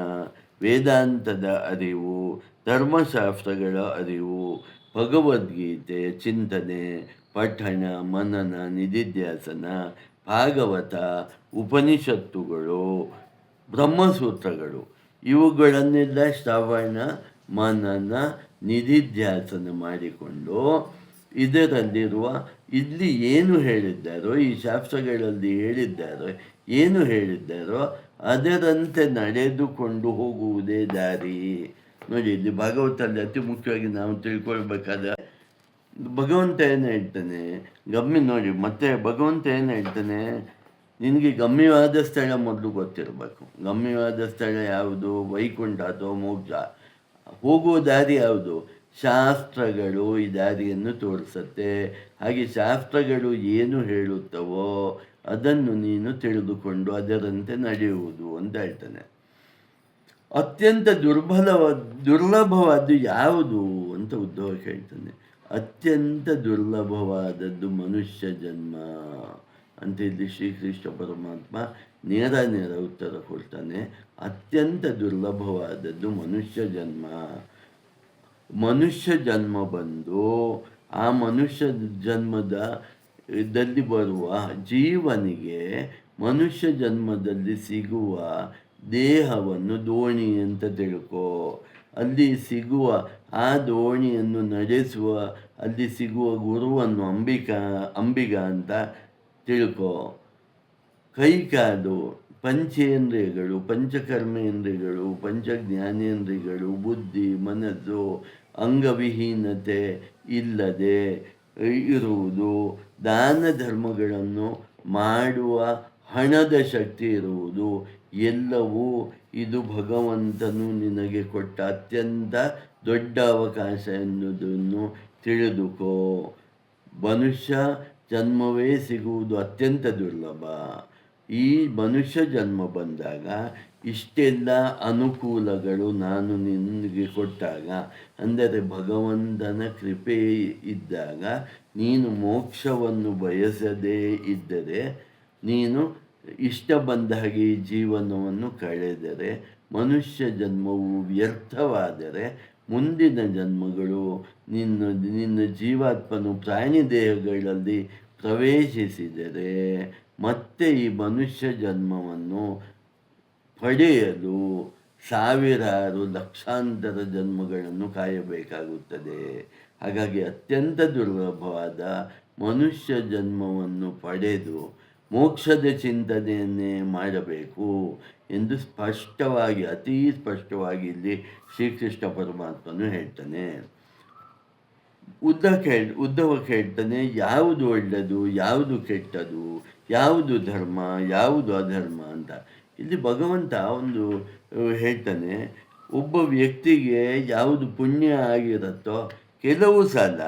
ವೇದಾಂತದ ಅರಿವು, ಧರ್ಮಶಾಸ್ತ್ರಗಳ ಅರಿವು, ಭಗವದ್ಗೀತೆಯ ಚಿಂತನೆ, ಪಠಣ, ಮನನ, ನಿಧಿಧ್ಯಾಸನ, ಭಾಗವತ, ಉಪನಿಷತ್ತುಗಳು, ಬ್ರಹ್ಮಸೂತ್ರಗಳು ಇವುಗಳನ್ನೆಲ್ಲ ಶ್ರವಣ, ಮನನ, ನಿಧಿಧ್ಯಾಸನ ಮಾಡಿಕೊಂಡು ಇದರಲ್ಲಿರುವ ಇಲ್ಲಿ ಏನು ಹೇಳಿದ್ದಾರೋ, ಈ ಶಾಸ್ತ್ರಗಳಲ್ಲಿ ಹೇಳಿದ್ದಾರೋ, ಏನು ಹೇಳಿದ್ದಾರೋ ಅದರಂತೆ ನಡೆದುಕೊಂಡು ಹೋಗುವುದೇ ದಾರಿ. ನೋಡಿ, ಇಲ್ಲಿ ಭಾಗವತಲ್ಲಿ ಅತಿ ಮುಖ್ಯವಾಗಿ ನಾವು ತಿಳ್ಕೊಳ್ಬೇಕಾದ ಭಗವಂತ ಏನು ಹೇಳ್ತಾನೆ, ನೋಡಿ ಮತ್ತೆ ಭಗವಂತ ಏನು ಹೇಳ್ತಾನೆ, ನಿನಗೆ ಗಮ್ಯವಾದ ಸ್ಥಳ ಮೊದಲು ಗೊತ್ತಿರಬೇಕು. ಗಮ್ಯವಾದ ಸ್ಥಳ ಯಾವುದು? ವೈಕುಂಠ ಅಥವಾ ಮೋಕ್ಷ. ಹೋಗುವ ದಾರಿ ಯಾವುದು? ಶಾಸ್ತ್ರಗಳು ಈ ದಾರಿಯನ್ನು ತೋರಿಸುತ್ತೆ. ಹಾಗೆ ಶಾಸ್ತ್ರಗಳು ಏನು ಹೇಳುತ್ತವೋ ಅದನ್ನು ನೀನು ತಿಳಿದುಕೊಂಡು ಅದರಂತೆ ನಡೆಯುವುದು ಅಂತ ಹೇಳ್ತಾನೆ. ಅತ್ಯಂತ ದುರ್ಲಭವಾದ್ದು ಯಾವುದು ಅಂತ ಉದ್ಧವ ಹೇಳ್ತಾನೆ. ಅತ್ಯಂತ ದುರ್ಲಭವಾದದ್ದು ಮನುಷ್ಯ ಜನ್ಮ ಅಂತ ಇಲ್ಲಿ ಶ್ರೀಕೃಷ್ಣ ಪರಮಾತ್ಮ ನೇರ ಉತ್ತರ ಕೊಡ್ತಾನೆ. ಅತ್ಯಂತ ದುರ್ಲಭವಾದದ್ದು ಮನುಷ್ಯ ಜನ್ಮ. ಮನುಷ್ಯ ಜನ್ಮ ಬಂದು ಆ ಮನುಷ್ಯ ಜನ್ಮದಲ್ಲಿ ಬರುವ ಜೀವನಿಗೆ ಮನುಷ್ಯ ಜನ್ಮದಲ್ಲಿ ಸಿಗುವ ದೇಹವನ್ನು ದೋಣಿ ಅಂತ ತಿಳ್ಕೊ. ಅಲ್ಲಿ ಸಿಗುವ ಆ ದೋಣಿಯನ್ನು ನಡೆಸುವ ಅಲ್ಲಿ ಸಿಗುವ ಗುರುವನ್ನು ಅಂಬಿಗ ಅಂತ ತಿಳ್ಕೊ. ಕೈಕಾಲು, ಪಂಚೇಂದ್ರಿಯಗಳು, ಪಂಚಕರ್ಮೇಂದ್ರಿಯಗಳು, ಪಂಚಜ್ಞಾನೇಂದ್ರಿಯಗಳು, ಬುದ್ಧಿ, ಮನಸ್ಸು ಅಂಗವಿಹೀನತೆ ಇಲ್ಲದೆ ಇರುವುದು, ದಾನ ಧರ್ಮಗಳನ್ನು ಮಾಡುವ ಹಣದ ಶಕ್ತಿ ಇರುವುದು, ಎಲ್ಲವೂ ಇದು ಭಗವಂತನು ನಿನಗೆ ಕೊಟ್ಟ ಅತ್ಯಂತ ದೊಡ್ಡ ಅವಕಾಶ ಎನ್ನುವುದನ್ನು ತಿಳಿದುಕೋ. ಮನುಷ್ಯ ಜನ್ಮವೇ ಸಿಗುವುದು ಅತ್ಯಂತ ದುರ್ಲಭ. ಈ ಮನುಷ್ಯ ಜನ್ಮ ಬಂದಾಗ ಇಷ್ಟೆಲ್ಲ ಅನುಕೂಲಗಳು ನಾನು ನಿನಗೆ ಕೊಟ್ಟಾಗ, ಅಂದರೆ ಭಗವಂತನ ಕೃಪೆ ಇದ್ದಾಗ, ನೀನು ಮೋಕ್ಷವನ್ನು ಬಯಸದೇ ಇದ್ದರೆ, ನೀನು ಇಷ್ಟ ಬಂದ ಹಾಗೆ ಈ ಜೀವನವನ್ನು ಕಳೆದರೆ, ಮನುಷ್ಯ ಜನ್ಮವು ವ್ಯರ್ಥವಾದರೆ, ಮುಂದಿನ ಜನ್ಮಗಳು ನಿನ್ನ ಜೀವಾತ್ಮನು ಪ್ರಾಣಿ ದೇಹಗಳಲ್ಲಿ ಪ್ರವೇಶಿಸಿದರೆ ಮತ್ತೆ ಈ ಮನುಷ್ಯ ಜನ್ಮವನ್ನು ಪಡೆಯಲು ಸಾವಿರಾರು ಲಕ್ಷಾಂತರ ಜನ್ಮಗಳನ್ನು ಕಾಯಬೇಕಾಗುತ್ತದೆ. ಹಾಗಾಗಿ ಅತ್ಯಂತ ದುರ್ಲಭವಾದ ಮನುಷ್ಯ ಜನ್ಮವನ್ನು ಪಡೆದು ಮೋಕ್ಷದ ಚಿಂತನೆಯನ್ನೇ ಮಾಡಬೇಕು ಎಂದು ಸ್ಪಷ್ಟವಾಗಿ, ಅತೀ ಸ್ಪಷ್ಟವಾಗಿ ಇಲ್ಲಿ ಶ್ರೀಕೃಷ್ಣ ಪರಮಾತ್ಮನು ಹೇಳ್ತಾನೆ. ಉದ್ಧವ ಹೇಳ್ತಾನೆ, ಯಾವುದು ಒಳ್ಳೆಯದು, ಯಾವುದು ಕೆಟ್ಟದು, ಯಾವುದು ಧರ್ಮ, ಯಾವುದು ಅಧರ್ಮ ಅಂತ. ಇಲ್ಲಿ ಭಗವಂತ ಒಂದು ಹೇಳ್ತಾನೆ, ಒಬ್ಬ ವ್ಯಕ್ತಿಗೆ ಯಾವುದು ಪುಣ್ಯ ಆಗಿರುತ್ತೋ ಕೆಲವು ಸಲ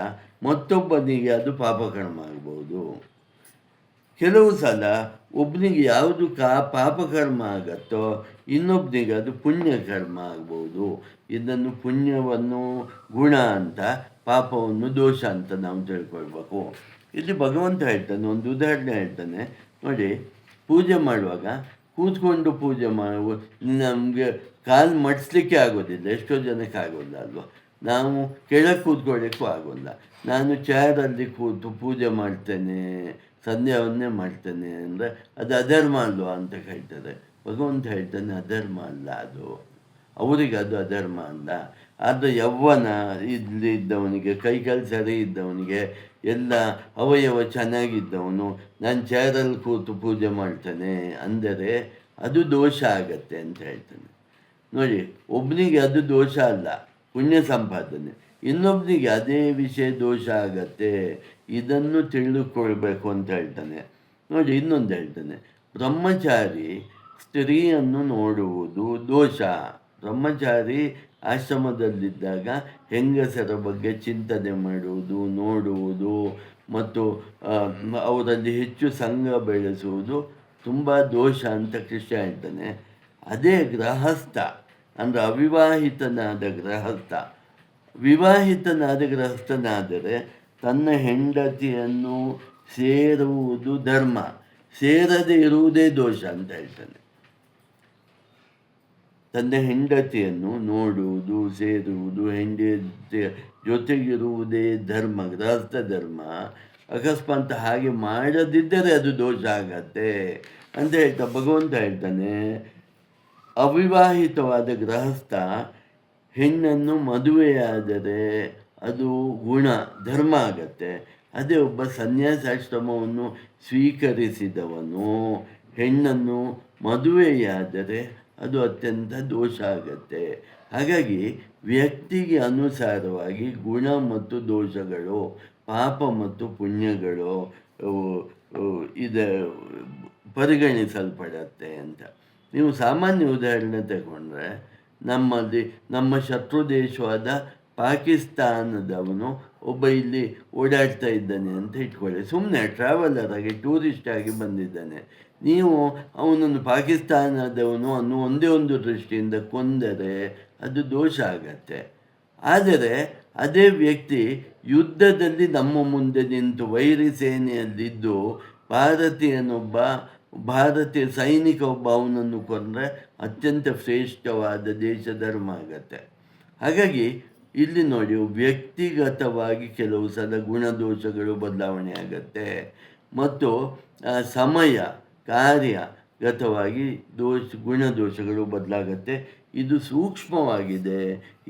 ಮತ್ತೊಬ್ಬನಿಗೆ ಅದು ಪಾಪಕರ್ಮ ಆಗ್ಬೋದು. ಕೆಲವು ಸಲ ಒಬ್ಬನಿಗೆ ಯಾವುದು ಪಾಪಕರ್ಮ ಆಗತ್ತೋ ಇನ್ನೊಬ್ಬನಿಗೆ ಅದು ಪುಣ್ಯಕರ್ಮ ಆಗ್ಬೋದು. ಇದನ್ನು ಪುಣ್ಯವನ್ನು ಗುಣ ಅಂತ, ಪಾಪವನ್ನು ದೋಷ ಅಂತ ನಾವು ತಿಳ್ಕೊಳ್ಬೇಕು. ಇಲ್ಲಿ ಭಗವಂತ ಹೇಳ್ತಾನೆ, ಒಂದು ಉದಾಹರಣೆ ಹೇಳ್ತಾನೆ ನೋಡಿ. ಪೂಜೆ ಮಾಡುವಾಗ ಕೂತ್ಕೊಂಡು ಪೂಜೆ ನಮಗೆ ಕಾಲು ಮಡಿಸ್ಲಿಕ್ಕೆ ಆಗೋದಿಲ್ಲ, ಎಷ್ಟೋ ಜನಕ್ಕೆ ಆಗೋಲ್ಲ ಅಲ್ವಾ. ನಾವು ಕೆಳಗೆ ಕೂತ್ಕೊಳ್ಳಿಕ್ಕೂ ಆಗೋಲ್ಲ. ನಾನು ಚೇರಲ್ಲಿ ಕೂತು ಪೂಜೆ ಮಾಡ್ತೇನೆ, ಸಂಧ್ಯಾವನ್ನೇ ಮಾಡ್ತೇನೆ ಅಂದರೆ ಅದು ಅಧರ್ಮ ಅಲ್ವಾ ಅಂತ ಹೇಳ್ತಾರೆ. ಭಗವಂತ ಹೇಳ್ತಾನೆ, ಅಧರ್ಮ ಅಲ್ಲ ಅದು, ಅವರಿಗೆ ಅದು ಅಧರ್ಮ ಅಲ್ಲ. ಆದರೆ ಯೌವನ ಇದ್ದವನಿಗೆ, ಕೈಕಾಲು ಸರಿ ಇದ್ದವನಿಗೆ, ಎಲ್ಲ ಅವಯವ ಚೆನ್ನಾಗಿದ್ದವನು ನಾನು ಚೇರಲ್ಲಿ ಕೂತು ಪೂಜೆ ಮಾಡ್ತಾನೆ ಅಂದರೆ ಅದು ದೋಷ ಆಗತ್ತೆ ಅಂತ ಹೇಳ್ತಾನೆ. ನೋಡಿ, ಒಬ್ಬನಿಗೆ ಅದು ದೋಷ ಅಲ್ಲ, ಪುಣ್ಯ ಸಂಪಾದನೆ. ಇನ್ನೊಬ್ಬನಿಗೆ ಅದೇ ವಿಷಯ ದೋಷ ಆಗತ್ತೆ, ಇದನ್ನು ತಿಳಿದುಕೊಳ್ಬೇಕು ಅಂತ ಹೇಳ್ತಾನೆ. ನೋಡಿ, ಇನ್ನೊಂದು ಹೇಳ್ತಾನೆ, ಬ್ರಹ್ಮಚಾರಿ ಸ್ತ್ರೀಯನ್ನು ನೋಡುವುದು ದೋಷ. ಬ್ರಹ್ಮಚಾರಿ ಆಶ್ರಮದಲ್ಲಿದ್ದಾಗ ಹೆಂಗಸರ ಬಗ್ಗೆ ಚಿಂತನೆ ಮಾಡುವುದು, ನೋಡುವುದು ಮತ್ತು ಅವರಲ್ಲಿ ಹೆಚ್ಚು ಸಂಘ ಬೆಳೆಸುವುದು ತುಂಬ ದೋಷ ಅಂತ ಕೃಷ್ಣ ಹೇಳ್ತಾನೆ. ಅದೇ ಗೃಹಸ್ಥ ಅಂದರೆ ಅವಿವಾಹಿತನಾದ ಗೃಹಸ್ಥನಾದರೆ ತನ್ನ ಹೆಂಡತಿಯನ್ನು ಸೇರುವುದು ಧರ್ಮ, ಸೇರದೇ ಇರುವುದೇ ದೋಷ ಅಂತ ಹೇಳ್ತಾನೆ. ತನ್ನ ಹೆಂಡತಿಯನ್ನು ನೋಡುವುದು, ಸೇರುವುದು, ಹೆಂಡತಿಯ ಜೊತೆಗಿರುವುದೇ ಧರ್ಮ, ಗೃಹಸ್ಥ ಧರ್ಮ. ಅಕಸ್ಮಾತ್ ಹಾಗೆ ಮಾಡದಿದ್ದರೆ ಅದು ದೋಷ ಆಗತ್ತೆ ಅಂತ ಹೇಳ್ತಾ ಭಗವಂತ ಹೇಳ್ತಾನೆ, ಅವಿವಾಹಿತವಾದ ಗೃಹಸ್ಥ ಹೆಣ್ಣನ್ನು ಮದುವೆಯಾದರೆ ಅದು ಗುಣ ಧರ್ಮ ಆಗತ್ತೆ. ಅದೇ ಒಬ್ಬ ಸನ್ಯಾಸಾಶ್ರಮವನ್ನು ಸ್ವೀಕರಿಸಿದವನು ಹೆಣ್ಣನ್ನು ಮದುವೆಯಾದರೆ ಅದು ಅತ್ಯಂತ ದೋಷ ಆಗತ್ತೆ. ಹಾಗಾಗಿ ವ್ಯಕ್ತಿಗೆ ಅನುಸಾರವಾಗಿ ಗುಣ ಮತ್ತು ದೋಷಗಳು, ಪಾಪ ಮತ್ತು ಪುಣ್ಯಗಳು ಇದು ಪರಿಗಣಿಸಲ್ಪಡತ್ತೆ ಅಂತ. ನೀವು ಸಾಮಾನ್ಯ ಉದಾಹರಣೆ ತಗೊಂಡ್ರೆ, ನಮ್ಮ ಶತ್ರು ದೇಶವಾದ ಪಾಕಿಸ್ತಾನದವನು ಒಬ್ಬ ಇಲ್ಲಿ ಓಡಾಡ್ತಾ ಇದ್ದಾನೆ ಅಂತ ಇಟ್ಕೊಳ್ಳಿ. ಸುಮ್ಮನೆ ಟ್ರಾವೆಲರ್ ಆಗಿ, ಟೂರಿಸ್ಟ್ ಆಗಿ ಬಂದಿದ್ದಾನೆ. ನೀವು ಅವನನ್ನು ಪಾಕಿಸ್ತಾನದವನು ಅನ್ನೋ ಒಂದೇ ಒಂದು ದೃಷ್ಟಿಯಿಂದ ಕೊಂದರೆ ಅದು ದೋಷ ಆಗತ್ತೆ. ಆದರೆ ಅದೇ ವ್ಯಕ್ತಿ ಯುದ್ಧದಲ್ಲಿ ನಮ್ಮ ಮುಂದೆ ನಿಂತು ವೈರಿ ಸೇನೆಯಲ್ಲಿದ್ದು ಭಾರತೀಯ ಸೈನಿಕ ಒಬ್ಬ ಅವನನ್ನು ಕೊಂದರೆ ಅತ್ಯಂತ ಶ್ರೇಷ್ಠವಾದ ದೇಶ ಧರ್ಮ ಆಗತ್ತೆ. ಹಾಗಾಗಿ ಇಲ್ಲಿ ನೋಡಿ, ವ್ಯಕ್ತಿಗತವಾಗಿ ಕೆಲವು ಸಲ ಗುಣದೋಷಗಳು ಬದಲಾವಣೆ ಆಗತ್ತೆ ಮತ್ತು ಸಮಯ ಕಾರ್ಯಗತವಾಗಿ ಗುಣದೋಷಗಳು ಬದಲಾಗತ್ತೆ. ಇದು ಸೂಕ್ಷ್ಮವಾಗಿದೆ,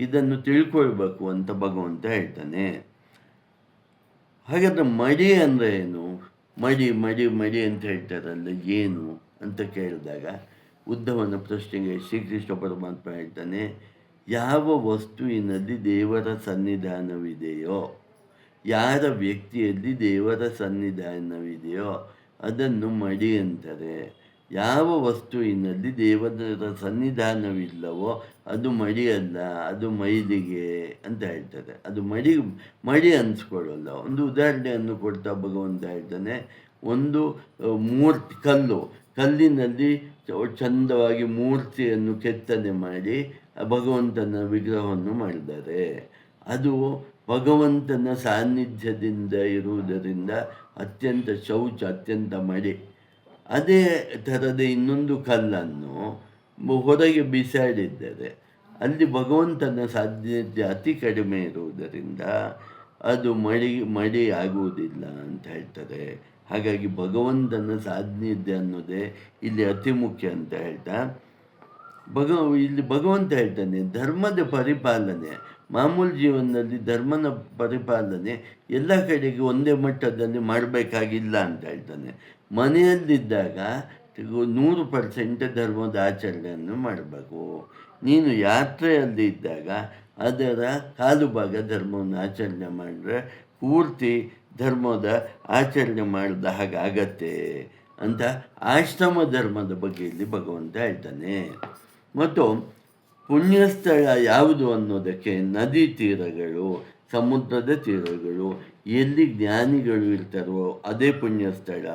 ಇದನ್ನು ತಿಳ್ಕೊಳ್ಬೇಕು ಅಂತ ಭಗವಂತ ಹೇಳ್ತಾನೆ. ಹಾಗಾದರೆ ಮಡಿ ಅಂದರೆ ಏನು? ಮಡಿ ಅಂತ ಹೇಳ್ತಾರಲ್ಲ, ಏನು ಅಂತ ಕೇಳಿದಾಗ ಉದ್ಧವನ ಪ್ರಶ್ನೆಗೆ ಶ್ರೀಕೃಷ್ಣ ಪರಮಾತ್ಮ ಹೇಳ್ತಾನೆ, ಯಾವ ವಸ್ತುವಿನಲ್ಲಿ ದೇವರ ಸನ್ನಿಧಾನವಿದೆಯೋ, ಯಾರ ವ್ಯಕ್ತಿಯಲ್ಲಿ ದೇವರ ಸನ್ನಿಧಾನವಿದೆಯೋ ಅದನ್ನು ಮಡಿ ಅಂತಾರೆ. ಯಾವ ವಸ್ತುವಿನಲ್ಲಿ ದೇವರ ಸನ್ನಿಧಾನವಿಲ್ಲವೋ ಅದು ಮಡಿಯಲ್ಲ, ಅದು ಮೈಲಿಗೆ ಅಂತ ಹೇಳ್ತಾರೆ. ಅದು ಮಡಿ ಅನ್ಸ್ಕೊಳ್ಳಲ್ಲ. ಒಂದು ಉದಾಹರಣೆಯನ್ನು ಕೊಡ್ತಾ ಭಗವಂತ ಹೇಳ್ತಾನೆ, ಒಂದು ಕಲ್ಲಿನಲ್ಲಿ ಚಂದವಾಗಿ ಮೂರ್ತಿಯನ್ನು ಕೆತ್ತನೆ ಮಾಡಿ ಭಗವಂತನ ವಿಗ್ರಹವನ್ನು ಮಾಡಿದ್ದಾರೆ. ಅದು ಭಗವಂತನ ಸಾನ್ನಿಧ್ಯದಿಂದ ಇರುವುದರಿಂದ ಅತ್ಯಂತ ಮಡಿ. ಅದೇ ಥರದ ಇನ್ನೊಂದು ಕಲ್ಲನ್ನು ಹೊರಗೆ ಬಿಸಾಡಿದ್ದಾರೆ, ಅಲ್ಲಿ ಭಗವಂತನ ಸಾನ್ನಿಧ್ಯ ಅತಿ ಕಡಿಮೆ ಇರುವುದರಿಂದ ಅದು ಮಡಿ ಆಗುವುದಿಲ್ಲ ಅಂತ ಹೇಳ್ತಾರೆ. ಹಾಗಾಗಿ ಭಗವಂತನ ಸಾನ್ನಿಧ್ಯ ಅನ್ನೋದೇ ಇಲ್ಲಿ ಅತಿ ಮುಖ್ಯ ಅಂತ ಹೇಳ್ತಾ ಇಲ್ಲಿ ಭಗವಂತ ಹೇಳ್ತಾನೆ, ಧರ್ಮದ ಪರಿಪಾಲನೆ, ಮಾಮೂಲು ಜೀವನದಲ್ಲಿ ಧರ್ಮದ ಪರಿಪಾಲನೆ ಎಲ್ಲ ಕಡೆಗೆ ಒಂದೇ ಮಟ್ಟದಲ್ಲಿ ಮಾಡಬೇಕಾಗಿಲ್ಲ ಅಂತ ಹೇಳ್ತಾನೆ. ಮನೆಯಲ್ಲಿದ್ದಾಗ 100% ಧರ್ಮದ ಆಚರಣೆಯನ್ನು ಮಾಡಬೇಕು. ನೀನು ಯಾತ್ರೆಯಲ್ಲಿ ಇದ್ದಾಗ ಅದರ ಕಾಲು ಭಾಗ ಧರ್ಮವನ್ನು ಆಚರಣೆ ಮಾಡಿದ್ರೆ ಪೂರ್ತಿ ಧರ್ಮದ ಆಚರಣೆ ಮಾಡಿದ ಹಾಗಾಗತ್ತೆ ಅಂತ ಆಶ್ರಮ ಧರ್ಮದ ಬಗ್ಗೆ ಇಲ್ಲಿ ಭಗವಂತ ಹೇಳ್ತಾನೆ. ಮತ್ತು ಪುಣ್ಯಸ್ಥಳ ಯಾವುದು ಅನ್ನೋದಕ್ಕೆ ನದಿ ತೀರಗಳು, ಸಮುದ್ರದ ತೀರಗಳು, ಎಲ್ಲಿ ಜ್ಞಾನಿಗಳು ಇರ್ತಾರೋ ಅದೇ ಪುಣ್ಯಸ್ಥಳ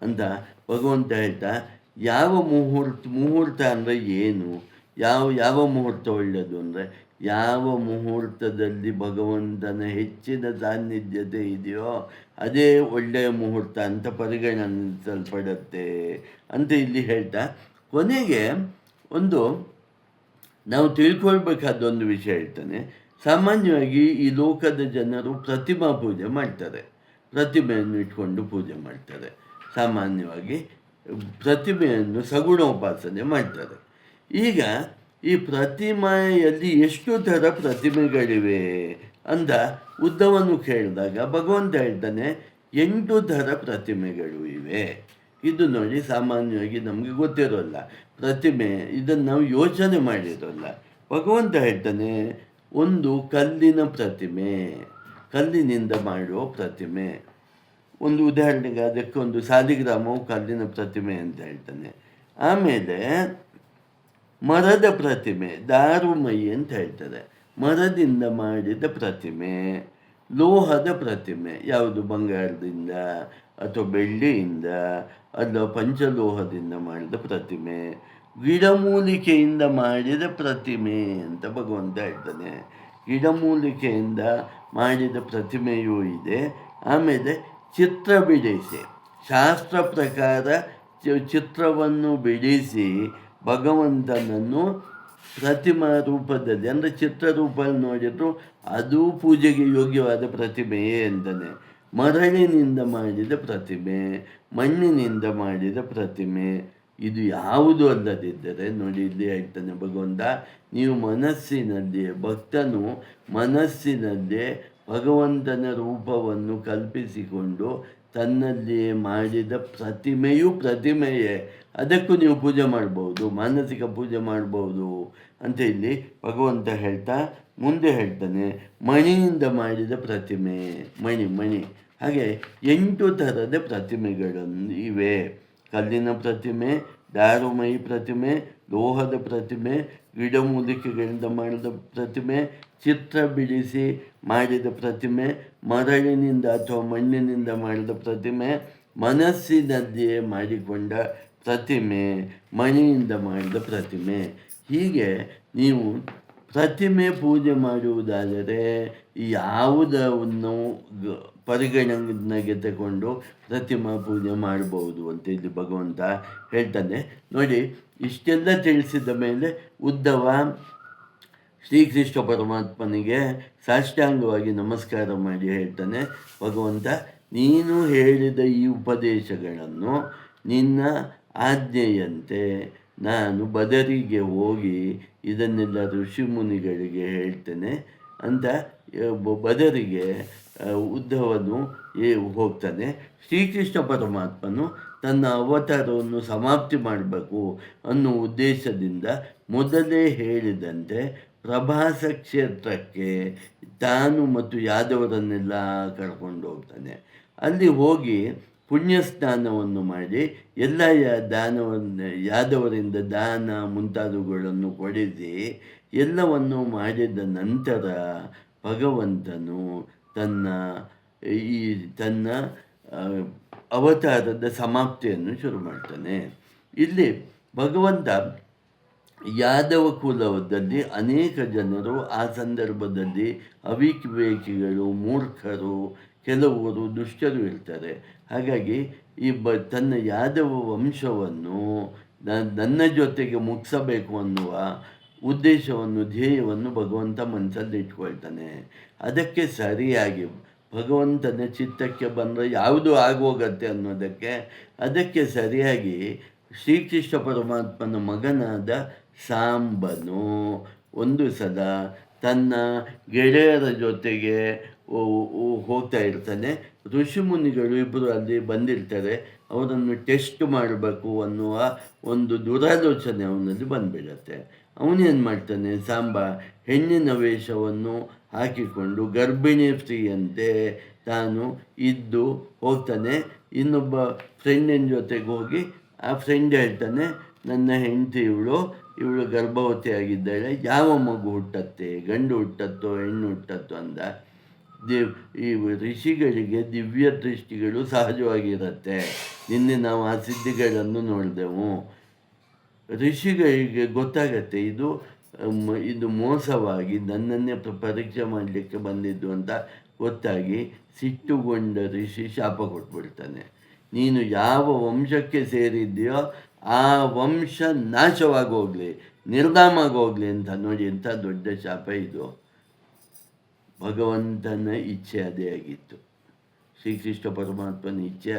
ಅಂತ ಭಗವಂತ ಹೇಳ್ತಾ, ಯಾವ ಮುಹೂರ್ತ ಅಂದರೆ ಏನು, ಯಾವ ಮುಹೂರ್ತ ಒಳ್ಳೆಯದು ಅಂದರೆ ಯಾವ ಮುಹೂರ್ತದಲ್ಲಿ ಭಗವಂತನ ಹೆಚ್ಚಿನ ಸಾನ್ನಿಧ್ಯತೆ ಇದೆಯೋ ಅದೇ ಒಳ್ಳೆಯ ಮುಹೂರ್ತ ಅಂತ ಪರಿಗಣಿಸಲ್ಪಡುತ್ತೆ ಅಂತ ಇಲ್ಲಿ ಹೇಳ್ತಾ, ಕೊನೆಗೆ ನಾವು ತಿಳ್ಕೊಳ್ಬೇಕಾದ ಒಂದು ವಿಷಯ ಹೇಳ್ತಾನೆ. ಸಾಮಾನ್ಯವಾಗಿ ಈ ಲೋಕದ ಜನರು ಪ್ರತಿಮಾ ಪೂಜೆ ಮಾಡ್ತಾರೆ, ಪ್ರತಿಮೆಯನ್ನು ಇಟ್ಕೊಂಡು ಪೂಜೆ ಮಾಡ್ತಾರೆ. ಸಾಮಾನ್ಯವಾಗಿ ಪ್ರತಿಮೆಯನ್ನು ಸಗುಣೋಪಾಸನೆ ಮಾಡ್ತಾರೆ. ಈಗ ಈ ಪ್ರತಿಮೆಯಲ್ಲಿ ಎಷ್ಟು ಥರ ಪ್ರತಿಮೆಗಳಿವೆ ಅಂತ ಉದ್ಧವನು ಕೇಳಿದಾಗ ಭಗವಂತ ಹೇಳ್ತಾನೆ, 8 ಥರ ಪ್ರತಿಮೆಗಳು ಇವೆ. ಇದು ನೋಡಿ, ಸಾಮಾನ್ಯವಾಗಿ ನಮಗೆ ಗೊತ್ತಿರೋಲ್ಲ ಪ್ರತಿಮೆ, ಇದನ್ನು ನಾವು ಯೋಚನೆ ಮಾಡಿರೋಲ್ಲ. ಭಗವಂತ ಹೇಳ್ತಾನೆ, ಒಂದು ಕಲ್ಲಿನ ಪ್ರತಿಮೆ, ಕಲ್ಲಿನಿಂದ ಮಾಡುವ ಪ್ರತಿಮೆ. ಒಂದು ಉದಾಹರಣೆಗೆ ಅದಕ್ಕೊಂದು ಸಾಲಿಗ್ರಾಮವು ಕಲ್ಲಿನ ಪ್ರತಿಮೆ ಅಂತ ಹೇಳ್ತಾನೆ. ಆಮೇಲೆ ಮರದ ಪ್ರತಿಮೆ, ದಾರುಮೈ ಅಂತ ಹೇಳ್ತಾರೆ, ಮರದಿಂದ ಮಾಡಿದ ಪ್ರತಿಮೆ. ಲೋಹದ ಪ್ರತಿಮೆ, ಯಾವುದು ಬಂಗಾರದಿಂದ ಅಥವಾ ಬೆಳ್ಳಿಯಿಂದ ಅಥವಾ ಪಂಚಲೋಹದಿಂದ ಮಾಡಿದ ಪ್ರತಿಮೆ. ಗಿಡಮೂಲಿಕೆಯಿಂದ ಮಾಡಿದ ಪ್ರತಿಮೆ ಅಂತ ಭಗವಂತ ಹೇಳ್ತಾನೆ. ಗಿಡಮೂಲಿಕೆಯಿಂದ ಮಾಡಿದ ಪ್ರತಿಮೆಯೂ ಇದೆ. ಆಮೇಲೆ ಚಿತ್ರ ಬಿಡಿಸಿ, ಶಾಸ್ತ್ರ ಪ್ರಕಾರ ಚಿತ್ರವನ್ನು ಬಿಡಿಸಿ ಭಗವಂತನನ್ನು ಪ್ರತಿಮಾ ರೂಪದಲ್ಲಿ, ಅಂದರೆ ಚಿತ್ರರೂಪದಲ್ಲಿ ನೋಡಿದ್ರು ಅದು ಪೂಜೆಗೆ ಯೋಗ್ಯವಾದ ಪ್ರತಿಮೆಯೇ ಅಂತಾನೆ. ಮರಳಿನಿಂದ ಮಾಡಿದ ಪ್ರತಿಮೆ, ಮಣ್ಣಿನಿಂದ ಮಾಡಿದ ಪ್ರತಿಮೆ, ಇದು ಯಾವುದು ಅಲ್ಲದಿದ್ದರೆ ನೋಡಿ ಇಲ್ಲಿ ಹೇಳ್ತಾನೆ ಭಗವಂತ, ನೀವು ಮನಸ್ಸಿನಲ್ಲೇ ಭಕ್ತನು ಮನಸ್ಸಿನಲ್ಲೇ ಭಗವಂತನ ರೂಪವನ್ನು ಕಲ್ಪಿಸಿಕೊಂಡು ತನ್ನಲ್ಲಿಯೇ ಮಾಡಿದ ಪ್ರತಿಮೆಯೂ ಪ್ರತಿಮೆಯೇ, ಅದಕ್ಕೂ ನೀವು ಪೂಜೆ ಮಾಡ್ಬೋದು, ಮಾನಸಿಕ ಪೂಜೆ ಮಾಡ್ಬೋದು ಅಂತ ಇಲ್ಲಿ ಭಗವಂತ ಹೇಳ್ತಾ ಮುಂದೆ ಹೇಳ್ತಾನೆ, ಮಣಿಯಿಂದ ಮಾಡಿದ ಪ್ರತಿಮೆ, ಮಣಿ ಹಾಗೆ 8 ಥರದ ಪ್ರತಿಮೆಗಳನ್ನು ಇವೆ. ಕಲ್ಲಿನ ಪ್ರತಿಮೆ, ದಾರುಮಯಿ ಪ್ರತಿಮೆ, ಲೋಹದ ಪ್ರತಿಮೆ, ಗಿಡಮೂಲಿಕೆಗಳಿಂದ ಮಾಡಿದ ಪ್ರತಿಮೆ, ಚಿತ್ರ ಬಿಡಿಸಿ ಮಾಡಿದ ಪ್ರತಿಮೆ, ಮರಳಿನಿಂದ ಅಥವಾ ಮಣ್ಣಿನಿಂದ ಮಾಡಿದ ಪ್ರತಿಮೆ, ಮನಸ್ಸಿನಲ್ಲಿಯೇ ಮಾಡಿಕೊಂಡ ಪ್ರತಿಮೆ, ಮಣಿಯಿಂದ ಮಾಡಿದ ಪ್ರತಿಮೆ. ಹೀಗೆ ನೀವು ಪ್ರತಿಮೆ ಪೂಜೆ ಮಾಡುವುದಾದರೆ ಯಾವುದನ್ನು ಪರಿಗಣನೆಗೆ ತಗೊಂಡು ಪ್ರತಿಮಾ ಪೂಜೆ ಮಾಡ್ಬೋದು ಅಂತ ಇಲ್ಲಿ ಭಗವಂತ ಹೇಳ್ತಾನೆ. ನೋಡಿ, ಇಷ್ಟೆಲ್ಲ ತಿಳಿಸಿದ ಮೇಲೆ ಉದ್ಧವ ಶ್ರೀಕೃಷ್ಣ ಪರಮಾತ್ಮನಿಗೆ ಸಾಷ್ಟಾಂಗವಾಗಿ ನಮಸ್ಕಾರ ಮಾಡಿ ಹೇಳ್ತಾನೆ, ಭಗವಂತ ನೀನು ಹೇಳಿದ ಈ ಉಪದೇಶಗಳನ್ನು ನಿನ್ನ ಆಜ್ಞೆಯಂತೆ ನಾನು ಬದರಿಗೆ ಹೋಗಿ ಇದನ್ನೆಲ್ಲ ಋಷಿ ಮುನಿಗಳಿಗೆ ಹೇಳ್ತೇನೆ ಅಂತ ಬದರಿಗೆ ಉದ್ಧವನು ಹೋಗ್ತಾನೆ. ಶ್ರೀಕೃಷ್ಣ ಪರಮಾತ್ಮನು ತನ್ನ ಅವತಾರವನ್ನು ಸಮಾಪ್ತಿ ಮಾಡಬೇಕು ಅನ್ನೋ ಉದ್ದೇಶದಿಂದ ಮೊದಲೇ ಹೇಳಿದಂತೆ ಪ್ರಭಾಸ ಕ್ಷೇತ್ರಕ್ಕೆ ತಾನು ಮತ್ತು ಯಾದವರನ್ನೆಲ್ಲ ಕರ್ಕೊಂಡು ಹೋಗ್ತಾನೆ. ಅಲ್ಲಿ ಹೋಗಿ ಪುಣ್ಯ ಸ್ನಾನವನ್ನು ಮಾಡಿ ಎಲ್ಲ ಯಾದವರಿಂದ ದಾನ ಮುಂತಾದವುಗಳನ್ನು ಕೊಡಿಸಿ ಎಲ್ಲವನ್ನು ಮಾಡಿದ ನಂತರ ಭಗವಂತನು ತನ್ನ ಅವತಾರದ ಸಮಾಪ್ತಿಯನ್ನು ಶುರು ಮಾಡ್ತಾನೆ. ಇಲ್ಲಿ ಭಗವಂತ ಯಾದವ ಕುಲದಲ್ಲಿ ಅನೇಕ ಜನರು ಆ ಸಂದರ್ಭದಲ್ಲಿ ಅವಿವೇಕಿಗಳು, ಮೂರ್ಖರು, ಕೆಲವರು ದುಷ್ಟರು ಇರ್ತಾರೆ. ಹಾಗಾಗಿ ತನ್ನ ಯಾದವ ವಂಶವನ್ನು ನನ್ನ ಜೊತೆಗೆ ಮುಗಿಸಬೇಕು ಅನ್ನುವ ಉದ್ದೇಶವನ್ನು, ಧ್ಯೇಯವನ್ನು ಭಗವಂತ ಮನಸ್ಸಲ್ಲಿ ಇಟ್ಕೊಳ್ತಾನೆ. ಅದಕ್ಕೆ ಸರಿಯಾಗಿ ಭಗವಂತನ ಚಿತ್ತಕ್ಕೆ ಬಂದರೆ ಯಾವುದು ಆಗೋಗತ್ತೆ ಅನ್ನೋದಕ್ಕೆ ಅದಕ್ಕೆ ಸರಿಯಾಗಿ ಶ್ರೀಕೃಷ್ಣ ಪರಮಾತ್ಮನ ಮಗನಾದ ಸಾಂಬನು ಒಂದು ಸಲ ತನ್ನ ಗೆಳೆಯರ ಜೊತೆಗೆ ಹೋಗ್ತಾ ಇರ್ತಾನೆ. ಋಷಿಮುನಿಗಳು ಇಬ್ಬರು ಅಲ್ಲಿ ಬಂದಿರ್ತಾರೆ. ಅವರನ್ನು ಟೆಸ್ಟ್ ಮಾಡಬೇಕು ಅನ್ನುವ ಒಂದು ದುರಾಲೋಚನೆ ಅವನಲ್ಲಿ ಬಂದುಬಿಡತ್ತೆ. ಅವನೇನು ಮಾಡ್ತಾನೆ, ಸಾಂಬ ಹೆಣ್ಣಿನ ವೇಷವನ್ನು ಹಾಕಿಕೊಂಡು ಗರ್ಭಿಣಿ ಸ್ತ್ರೀಯಂತೆ ತಾನು ಇದ್ದು ಹೋಗ್ತಾನೆ. ಇನ್ನೊಬ್ಬ ಫ್ರೆಂಡಿನ ಜೊತೆಗೆ ಹೋಗಿ ಆ ಫ್ರೆಂಡ್ ಹೇಳ್ತಾನೆ, ನನ್ನ ಹೆಂಡತಿ ಇವಳು ಗರ್ಭವತಿ ಆಗಿದ್ದಾಳೆ, ಯಾವ ಮಗು ಹುಟ್ಟತ್ತೆ, ಗಂಡು ಹುಟ್ಟತ್ತೋ ಹೆಣ್ಣು ಹುಟ್ಟತ್ತೋ ಅಂದ. ಈ ಋಷಿಗಳಿಗೆ ದಿವ್ಯ ದೃಷ್ಟಿಗಳು ಸಹಜವಾಗಿರುತ್ತೆ. ನಿನ್ನೆ ನಾವು ಆ ಸಿದ್ಧಿಗಳನ್ನು ನೋಡಿದೆವು. ಋಷಿಗಳಿಗೆ ಗೊತ್ತಾಗತ್ತೆ ಇದು ಮೋಸವಾಗಿ ನನ್ನನ್ನೇ ಪರೀಕ್ಷೆ ಮಾಡಲಿಕ್ಕೆ ಬಂದಿದ್ದು ಅಂತ ಗೊತ್ತಾಗಿ ಸಿಟ್ಟುಗೊಂಡ ಋಷಿ ಶಾಪ ಕೊಟ್ಬಿಡ್ತಾನೆ. ನೀನು ಯಾವ ವಂಶಕ್ಕೆ ಸೇರಿದೆಯೋ ಆ ವಂಶ ನಾಶವಾಗೋಗ್ಲಿ, ನಿರ್ನಾಮಾಗೋಗ್ಲಿ ಅಂತ. ನೋಡಿ ಎಂಥ ದೊಡ್ಡ ಶಾಪ ಇದು. ಭಗವಂತನ ಇಚ್ಛೆ ಅದೇ ಆಗಿತ್ತು, ಶ್ರೀಕೃಷ್ಣ ಪರಮಾತ್ಮನ ಇಚ್ಛೆ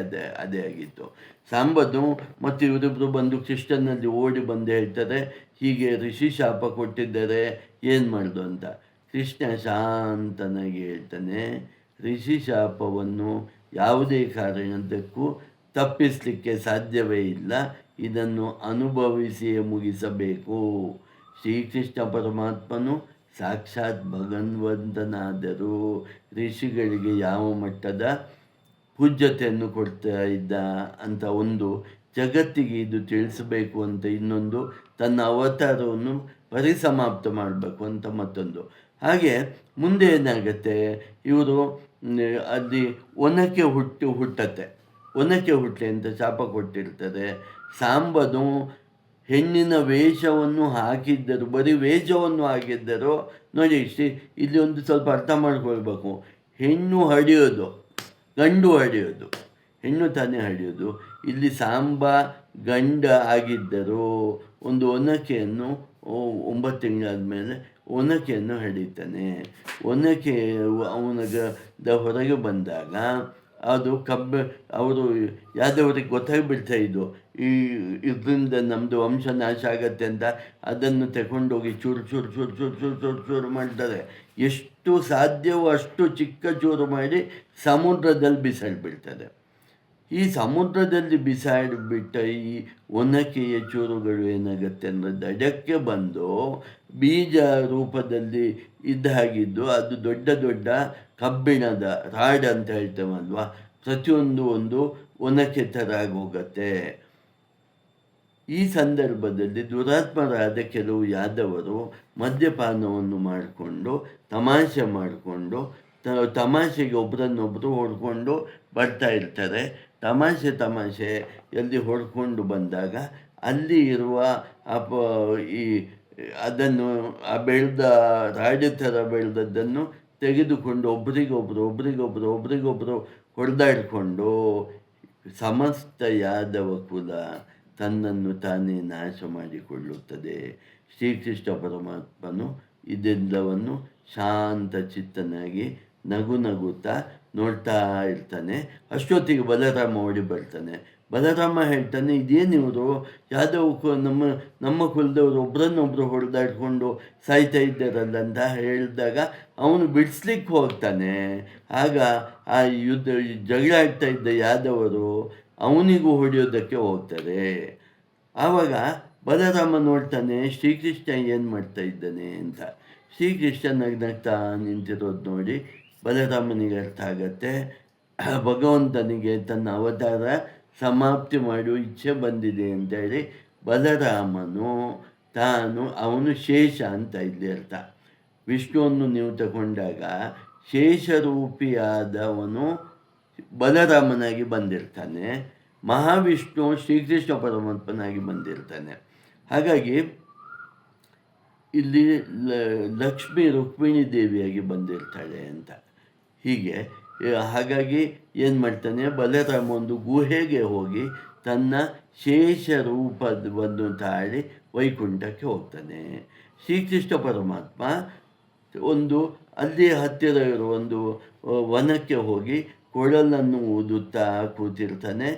ಅದೇ ಆಗಿತ್ತು. ಸಾಂಬನು ಮತ್ತು ಇವರಿಬ್ಬರು ಬಂದು ಕೃಷ್ಣನಲ್ಲಿ ಓಡಿ ಬಂದು ಹೇಳ್ತಾರೆ, ಹೀಗೆ ಋಷಿ ಶಾಪ ಕೊಟ್ಟಿದ್ದಾರೆ, ಏನು ಮಾಡ್ದು ಅಂತ. ಕೃಷ್ಣ ಶಾಂತನಾಗಿ ಹೇಳ್ತಾನೆ, ಋಷಿ ಶಾಪವನ್ನು ಯಾವುದೇ ಕಾರಣಕ್ಕೂ ತಪ್ಪಿಸಲಿಕ್ಕೆ ಸಾಧ್ಯವೇ ಇಲ್ಲ, ಇದನ್ನು ಅನುಭವಿಸಿಯೇ ಮುಗಿಸಬೇಕು. ಶ್ರೀಕೃಷ್ಣ ಪರಮಾತ್ಮನು ಸಾಕ್ಷಾತ್ ಭಗವಂತನಾದರೂ ಋಷಿಗಳಿಗೆ ಯಾವ ಮಟ್ಟದ ಪೂಜ್ಯತೆಯನ್ನು ಕೊಡ್ತಾ ಇದ್ದ ಅಂತ ಒಂದು ಜಗತ್ತಿಗೆ ಇದು ತಿಳಿಸಬೇಕು ಅಂತ, ಇನ್ನೊಂದು ತನ್ನ ಅವತಾರವನ್ನು ಪರಿಸಮಾಪ್ತ ಮಾಡಬೇಕು ಅಂತ ಮತ್ತೊಂದು. ಹಾಗೆ ಮುಂದೆ ಏನಾಗುತ್ತೆ, ಇವರು ಅಲ್ಲಿ ಒನಕೆ ಹುಟ್ಟತ್ತೆ, ಒನಕೆ ಹುಟ್ಟಲಿ ಅಂತ ಶಾಪ ಕೊಟ್ಟಿರ್ತಾರೆ. ಸಾಂಬನು ಹೆಣ್ಣಿನ ವೇಷವನ್ನು ಹಾಕಿದ್ದರು, ಬರೀ ವೇಷವನ್ನು ಹಾಕಿದ್ದರು. ನೋಡಿ ಇಲ್ಲಿ ಒಂದು ಸ್ವಲ್ಪ ಅರ್ಥ ಮಾಡ್ಕೊಳ್ಬೇಕು. ಹೆಣ್ಣು ಹಡಿಯೋದು, ಗಂಡು ಹಡಿಯೋದು, ಹೆಣ್ಣು ತಾನೇ ಹಡಿಯೋದು. ಇಲ್ಲಿ ಸಾಂಬ ಗಂಡ ಆಗಿದ್ದರು, ಒಂದು ಒನಕೆಯನ್ನು 9 ತಿಂಗಳಾದಮೇಲೆ ಒನಕೆಯನ್ನು ಹಡಿತಾನೆ. ಒನಕೆ ಅವನಿಗೆ ಹೊರಗೆ ಬಂದಾಗ ಅದು ಅವರು ಯಾದವರಿಗೆ ಗೊತ್ತಾಗ್ಬಿಡ್ತಾ ಇದ್ದು ಇದರಿಂದ ನಮ್ಮದು ವಂಶ ನಾಶ ಆಗತ್ತೆ ಅಂತ. ಅದನ್ನು ತಗೊಂಡೋಗಿ ಚೂರು ಚೂರು ಚೂರು ಚೂರು ಚೂರು ಚೂರು ಚೂರು ಮಾಡ್ತಾರೆ. ಎಷ್ಟು ಸಾಧ್ಯವೋ ಅಷ್ಟು ಚಿಕ್ಕ ಚೂರು ಮಾಡಿ ಸಮುದ್ರದಲ್ಲಿ ಬಿಸಾಡಿಬಿಡ್ತಾರೆ. ಈ ಸಮುದ್ರದಲ್ಲಿ ಬಿಸಾಡಿಬಿಟ್ಟ ಈ ಒನಕೆಯ ಚೂರುಗಳು ಏನಾಗುತ್ತೆ ಅಂದರೆ ದಡಕ್ಕೆ ಬಂದು ಬೀಜ ರೂಪದಲ್ಲಿ ಇದ್ದಾಗಿದ್ದು ಅದು ದೊಡ್ಡ ದೊಡ್ಡ ಕಬ್ಬಿಣದ ರಾಡ್ ಅಂತ ಹೇಳ್ತೇವಲ್ವ, ಪ್ರತಿಯೊಂದು ಒನಕೆ ಥರ ಆಗೋಗತ್ತೆ. ಈ ಸಂದರ್ಭದಲ್ಲಿ ದುರಾತ್ಮರಾದ ಕೆಲವು ಯಾದವರು ಮದ್ಯಪಾನವನ್ನು ಮಾಡಿಕೊಂಡು ತಮಾಷೆ ಮಾಡಿಕೊಂಡು ತಮಾಷೆಗೆ ಒಬ್ಬರನ್ನೊಬ್ಬರು ಹೊಡ್ಕೊಂಡು ಬರ್ತಾ ಇರ್ತಾರೆ. ತಮಾಷೆ ಎಲ್ಲಿ ಹೊಡ್ಕೊಂಡು ಬಂದಾಗ ಅಲ್ಲಿ ಇರುವ ಈ ಅದನ್ನು ಬೆಳೆದ ರಾಡಿ ಥರ ಬೆಳೆದದ್ದನ್ನು ತೆಗೆದುಕೊಂಡು ಒಬ್ರಿಗೊಬ್ರು ಹೊಡೆದಾಡಿಕೊಂಡು ಸಮಸ್ತ ಯಾದವ ಕುಲ ತನ್ನನ್ನು ತಾನೇ ನಾಶ ಮಾಡಿಕೊಳ್ಳುತ್ತದೆ. ಶ್ರೀಕೃಷ್ಣ ಪರಮಾತ್ಮನು ಇದೆಲ್ಲವನ್ನು ಶಾಂತ ಚಿತ್ತನಾಗಿ ನಗುತ್ತಾ ನೋಡ್ತಾ ಇರ್ತಾನೆ. ಅಷ್ಟೊತ್ತಿಗೆ ಬಲರಾಮ ಓಡಿ ಬರ್ತಾನೆ. ಬಲರಾಮ ಹೇಳ್ತಾನೆ, ಇದೇನಿವರು ಯಾದವ ನಮ್ಮ ಕುಲದವರು ಒಬ್ಬರನ್ನೊಬ್ಬರು ಹೊಡೆದಾಡ್ಕೊಂಡು ಸಾಯ್ತಾ ಇದ್ದಾರಲ್ಲ ಅಂತ ಹೇಳಿದಾಗ ಅವನು ಬಿಡಿಸ್ಲಿಕ್ಕೆ ಹೋಗ್ತಾನೆ. ಆಗ ಆ ಜಗಳ ಆಡ್ತಾ ಇದ್ದ ಯಾದವರು ಅವನಿಗೂ ಹೊಡೆಯೋದಕ್ಕೆ ಹೋಗ್ತಾರೆ. ಆವಾಗ ಬಲರಾಮ ನೋಡ್ತಾನೆ ಶ್ರೀಕೃಷ್ಣ ಏನು ಮಾಡ್ತಾ ಇದ್ದಾನೆ ಅಂತ. ಶ್ರೀಕೃಷ್ಣ ನಗ್ನಗ್ತಾ ನಿಂತಿರೋದು ನೋಡಿ ಬಲರಾಮನಿಗೆ ಅರ್ಥ ಆಗತ್ತೆ, ಭಗವಂತನಿಗೆ ತನ್ನ ಅವತಾರ ಸಮಾಪ್ತಿ ಮಾಡುವ ಇಚ್ಛೆ ಬಂದಿದೆ ಅಂತೇಳಿ ಬಲರಾಮನು ಅವನು ಶೇಷ ಅಂತ ಇಲ್ಲಿ ಅರ್ಥ. ವಿಷ್ಣುವನ್ನು ನೀವು ತಗೊಂಡಾಗ ಶೇಷರೂಪಿಯಾದವನು ಬಲರಾಮನಾಗಿ ಬಂದಿರ್ತಾನೆ, ಮಹಾವಿಷ್ಣು ಶ್ರೀಕೃಷ್ಣ ಪರಮಾತ್ಮನಾಗಿ ಬಂದಿರ್ತಾನೆ. ಹಾಗಾಗಿ ಇಲ್ಲಿ ಲಕ್ಷ್ಮಿ ರುಕ್ಮಿಣಿ ದೇವಿಯಾಗಿ ಬಂದಿರ್ತಾಳೆ ಅಂತ. ಹಾಗಾಗಿ ಏನು ಮಾಡ್ತಾನೆ, ಬಲರಾಮ ಒಂದು ಗುಹೆಗೆ ಹೋಗಿ ತನ್ನ ಶೇಷ ರೂಪವನ್ನು ತಾಳಿ ವೈಕುಂಠಕ್ಕೆ ಹೋಗ್ತಾನೆ. ಶ್ರೀಕೃಷ್ಣ ಪರಮಾತ್ಮ ಅಲ್ಲಿ ಹತ್ತಿರ ಇರುವ ಒಂದು ವನಕ್ಕೆ ಹೋಗಿ ಕೊಳಲನ್ನು ಊದುತ್ತಾ ಕೂತಿರ್ತಾನೆ.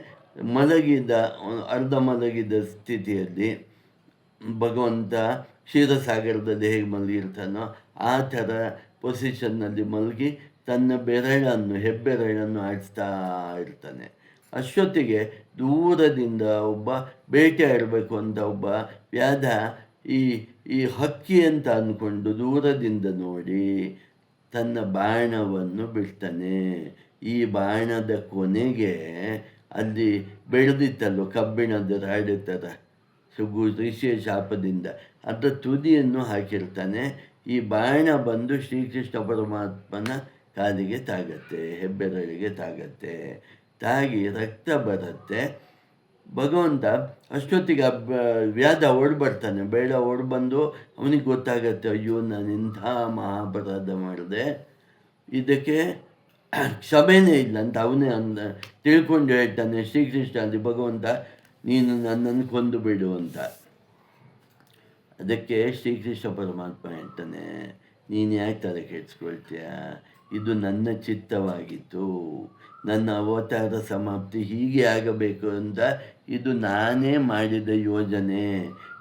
ಅರ್ಧ ಮಲಗಿದ ಸ್ಥಿತಿಯಲ್ಲಿ ಭಗವಂತ ಕ್ಷೀರಸಾಗರದಲ್ಲಿ ಹೇಗೆ ಮಲಗಿರ್ತಾನೋ ಆ ಥರ ಪೊಸಿಷನ್ನಲ್ಲಿ ಮಲಗಿ ತನ್ನ ಹೆಬ್ಬೆರಳನ್ನು ಆಡಿಸ್ತಾ ಇರ್ತಾನೆ. ಅಷ್ಟೊತ್ತಿಗೆ ದೂರದಿಂದ ಒಬ್ಬ ಬೇಟೆ ಆಡಬೇಕು ಅಂತ ಒಬ್ಬ ವ್ಯಾಧ ಈ ಹಕ್ಕಿ ಅಂತ ಅಂದ್ಕೊಂಡು ದೂರದಿಂದ ನೋಡಿ ತನ್ನ ಬಾಣವನ್ನು ಬಿಡ್ತಾನೆ. ಈ ಬಾಣದ ಕೊನೆಗೆ ಅಲ್ಲಿ ಬೆಳೆದಿತ್ತಲ್ಲೋ ಕಬ್ಬಿಣದ ರಾಡಿ ಥರ ಋಷಿಯ ಶಾಪದಿಂದ ಅದರ ತುದಿಯನ್ನು ಹಾಕಿರ್ತಾನೆ. ಈ ಬಾಣ ಬಂದು ಶ್ರೀಕೃಷ್ಣ ಪರಮಾತ್ಮನ ಕಾಲಿಗೆ ತಾಗತ್ತೆ, ಹೆಬ್ಬೆರಳಿಗೆ ತಾಗಿ ರಕ್ತ ಬರುತ್ತೆ. ಭಗವಂತ ಅಷ್ಟೊತ್ತಿಗೆ ವ್ಯಾಧ ಓಡ್ಬರ್ತಾನೆ. ಓಡ್ಬಂದು ಅವನಿಗೆ ಗೊತ್ತಾಗತ್ತೆ, ಅಯ್ಯೋ ನಾನು ಇಂಥ ಮಹಾಪರಾಧ ಮಾಡಿದೆ, ಇದಕ್ಕೆ ಕ್ಷಮೆನೇ ಇಲ್ಲ ಅಂತ ಅವನೇ ತಿಳ್ಕೊಂಡು ಹೇಳ್ತಾನೆ. ಶ್ರೀಕೃಷ್ಣ ಅಲ್ಲಿ ಭಗವಂತ ನೀನು ನನ್ನನ್ನು ಕೊಂದು ಬಿಡು ಅಂತ. ಅದಕ್ಕೆ ಶ್ರೀಕೃಷ್ಣ ಪರಮಾತ್ಮ ಹೇಳ್ತಾನೆ, ನೀನು ಯಾಕೆ ತಲೆ ಕೆಡಿಸ್ಕೊಳ್ತೀಯ, ಇದು ನನ್ನ ಚಿತ್ತವಾಗಿತ್ತು, ನನ್ನ ಅವತಾರ ಸಮಾಪ್ತಿ ಹೀಗೆ ಆಗಬೇಕು ಅಂತ ಇದು ನಾನೇ ಮಾಡಿದ ಯೋಜನೆ,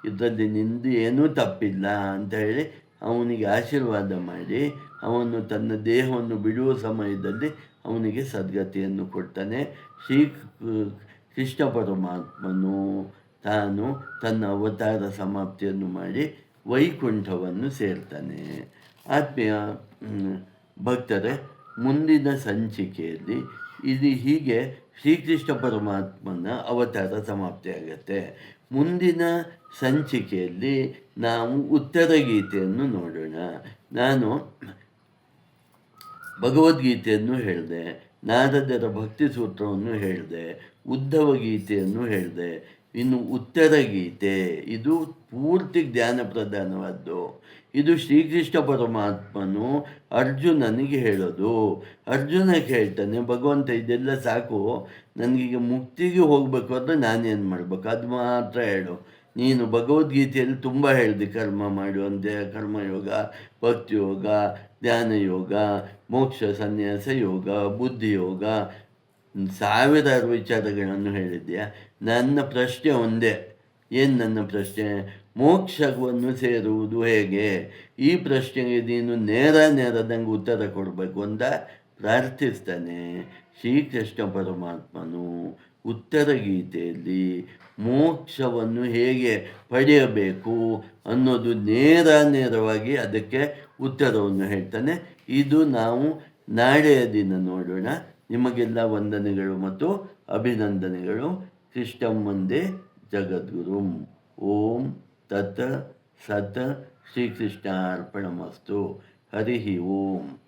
ಇದರಲ್ಲಿ ನಿಂದು ಏನೂ ತಪ್ಪಿಲ್ಲ ಅಂತ ಹೇಳಿ ಅವನಿಗೆ ಆಶೀರ್ವಾದ ಮಾಡಿ ಅವನು ತನ್ನ ದೇಹವನ್ನು ಬಿಡುವ ಸಮಯದಲ್ಲಿ ಅವನಿಗೆ ಸದ್ಗತಿಯನ್ನು ಕೊಡ್ತಾನೆ. ಕೃಷ್ಣ ಪರಮಾತ್ಮನು ತಾನು ತನ್ನ ಅವತಾರ ಸಮಾಪ್ತಿಯನ್ನು ಮಾಡಿ ವೈಕುಂಠವನ್ನು ಸೇರ್ತಾನೆ. ಆತ್ಮೀಯ ಭಕ್ತರೇ, ಮುಂದಿನ ಸಂಚಿಕೆಯಲ್ಲಿ ಹೀಗೆ ಶ್ರೀಕೃಷ್ಣ ಪರಮಾತ್ಮನ ಅವತಾರ ಸಮಾಪ್ತಿಯಾಗತ್ತೆ. ಮುಂದಿನ ಸಂಚಿಕೆಯಲ್ಲಿ ನಾವು ಉತ್ತರ ಗೀತೆಯನ್ನು ನೋಡೋಣ. ನಾನು ಭಗವದ್ಗೀತೆಯನ್ನು ಹೇಳಿದೆ, ನಾರದರ ಭಕ್ತಿ ಸೂತ್ರವನ್ನು ಹೇಳಿದೆ, ಉದ್ಧವ ಗೀತೆಯನ್ನು ಹೇಳಿದೆ. ಇನ್ನು ಉತ್ತರ ಗೀತೆ ಇದು ಪೂರ್ತಿ ಜ್ಞಾನ ಪ್ರಧಾನವಾದ್ದು. ಇದು ಶ್ರೀಕೃಷ್ಣ ಪರಮಾತ್ಮನು ಅರ್ಜುನನಿಗೆ ಹೇಳೋದು. ಅರ್ಜುನಕ್ಕೆ ಹೇಳ್ತಾನೆ, ಭಗವಂತ ಇದೆಲ್ಲ ಸಾಕು, ನನಗೀಗ ಮುಕ್ತಿಗೆ ಹೋಗಬೇಕು ಅಂದರೆ ನಾನೇನು ಮಾಡಬೇಕು ಅದು ಮಾತ್ರ ಹೇಳು. ನೀನು ಭಗವದ್ಗೀತೆಯಲ್ಲಿ ತುಂಬ ಹೇಳಿದೆ ಕರ್ಮ ಮಾಡುವಂತೆ, ಕರ್ಮಯೋಗ, ಭಕ್ತಿಯೋಗ, ಧ್ಯಾನ ಯೋಗ, ಮೋಕ್ಷ ಸನ್ಯಾಸ ಯೋಗ, ಬುದ್ಧಿಯೋಗ, ಸಾವಿರಾರು ವಿಚಾರಗಳನ್ನು ಹೇಳಿದ್ಯಾ. ನನ್ನ ಪ್ರಶ್ನೆ ಒಂದೇ. ಏನು ನನ್ನ ಪ್ರಶ್ನೆ? ಮೋಕ್ಷವನ್ನು ಸೇರುವುದು ಹೇಗೆ? ಈ ಪ್ರಶ್ನೆಗೆ ನೀನು ನೇರದಂಗೆ ಉತ್ತರ ಕೊಡಬೇಕು ಅಂತ ಪ್ರಾರ್ಥಿಸ್ತಾನೆ ಶ್ರೀಕೃಷ್ಣ ಪರಮಾತ್ಮನು ಉತ್ತರ ಗೀತೆಯಲ್ಲಿ. ಮೋಕ್ಷವನ್ನು ಹೇಗೆ ಪಡೆಯಬೇಕು ಅನ್ನೋದು ನೇರವಾಗಿ ಅದಕ್ಕೆ ಉತ್ತರವನ್ನು ಹೇಳ್ತಾನೆ. ಇದು ನಾವು ನಾಳೆಯ ದಿನ ನೋಡೋಣ. ನಿಮಗೆಲ್ಲ ವಂದನೆಗಳು ಮತ್ತು ಅಭಿನಂದನೆಗಳು. ಕೃಷ್ಣಂ ವಂದೇ ಜಗದ್ಗುರುಂ. ಓಂ ತತ್ ಸತ್ ಶ್ರೀಕೃಷ್ಣಾರ್ಪಣಮಸ್ತು. ಹರಿ ಓಂ.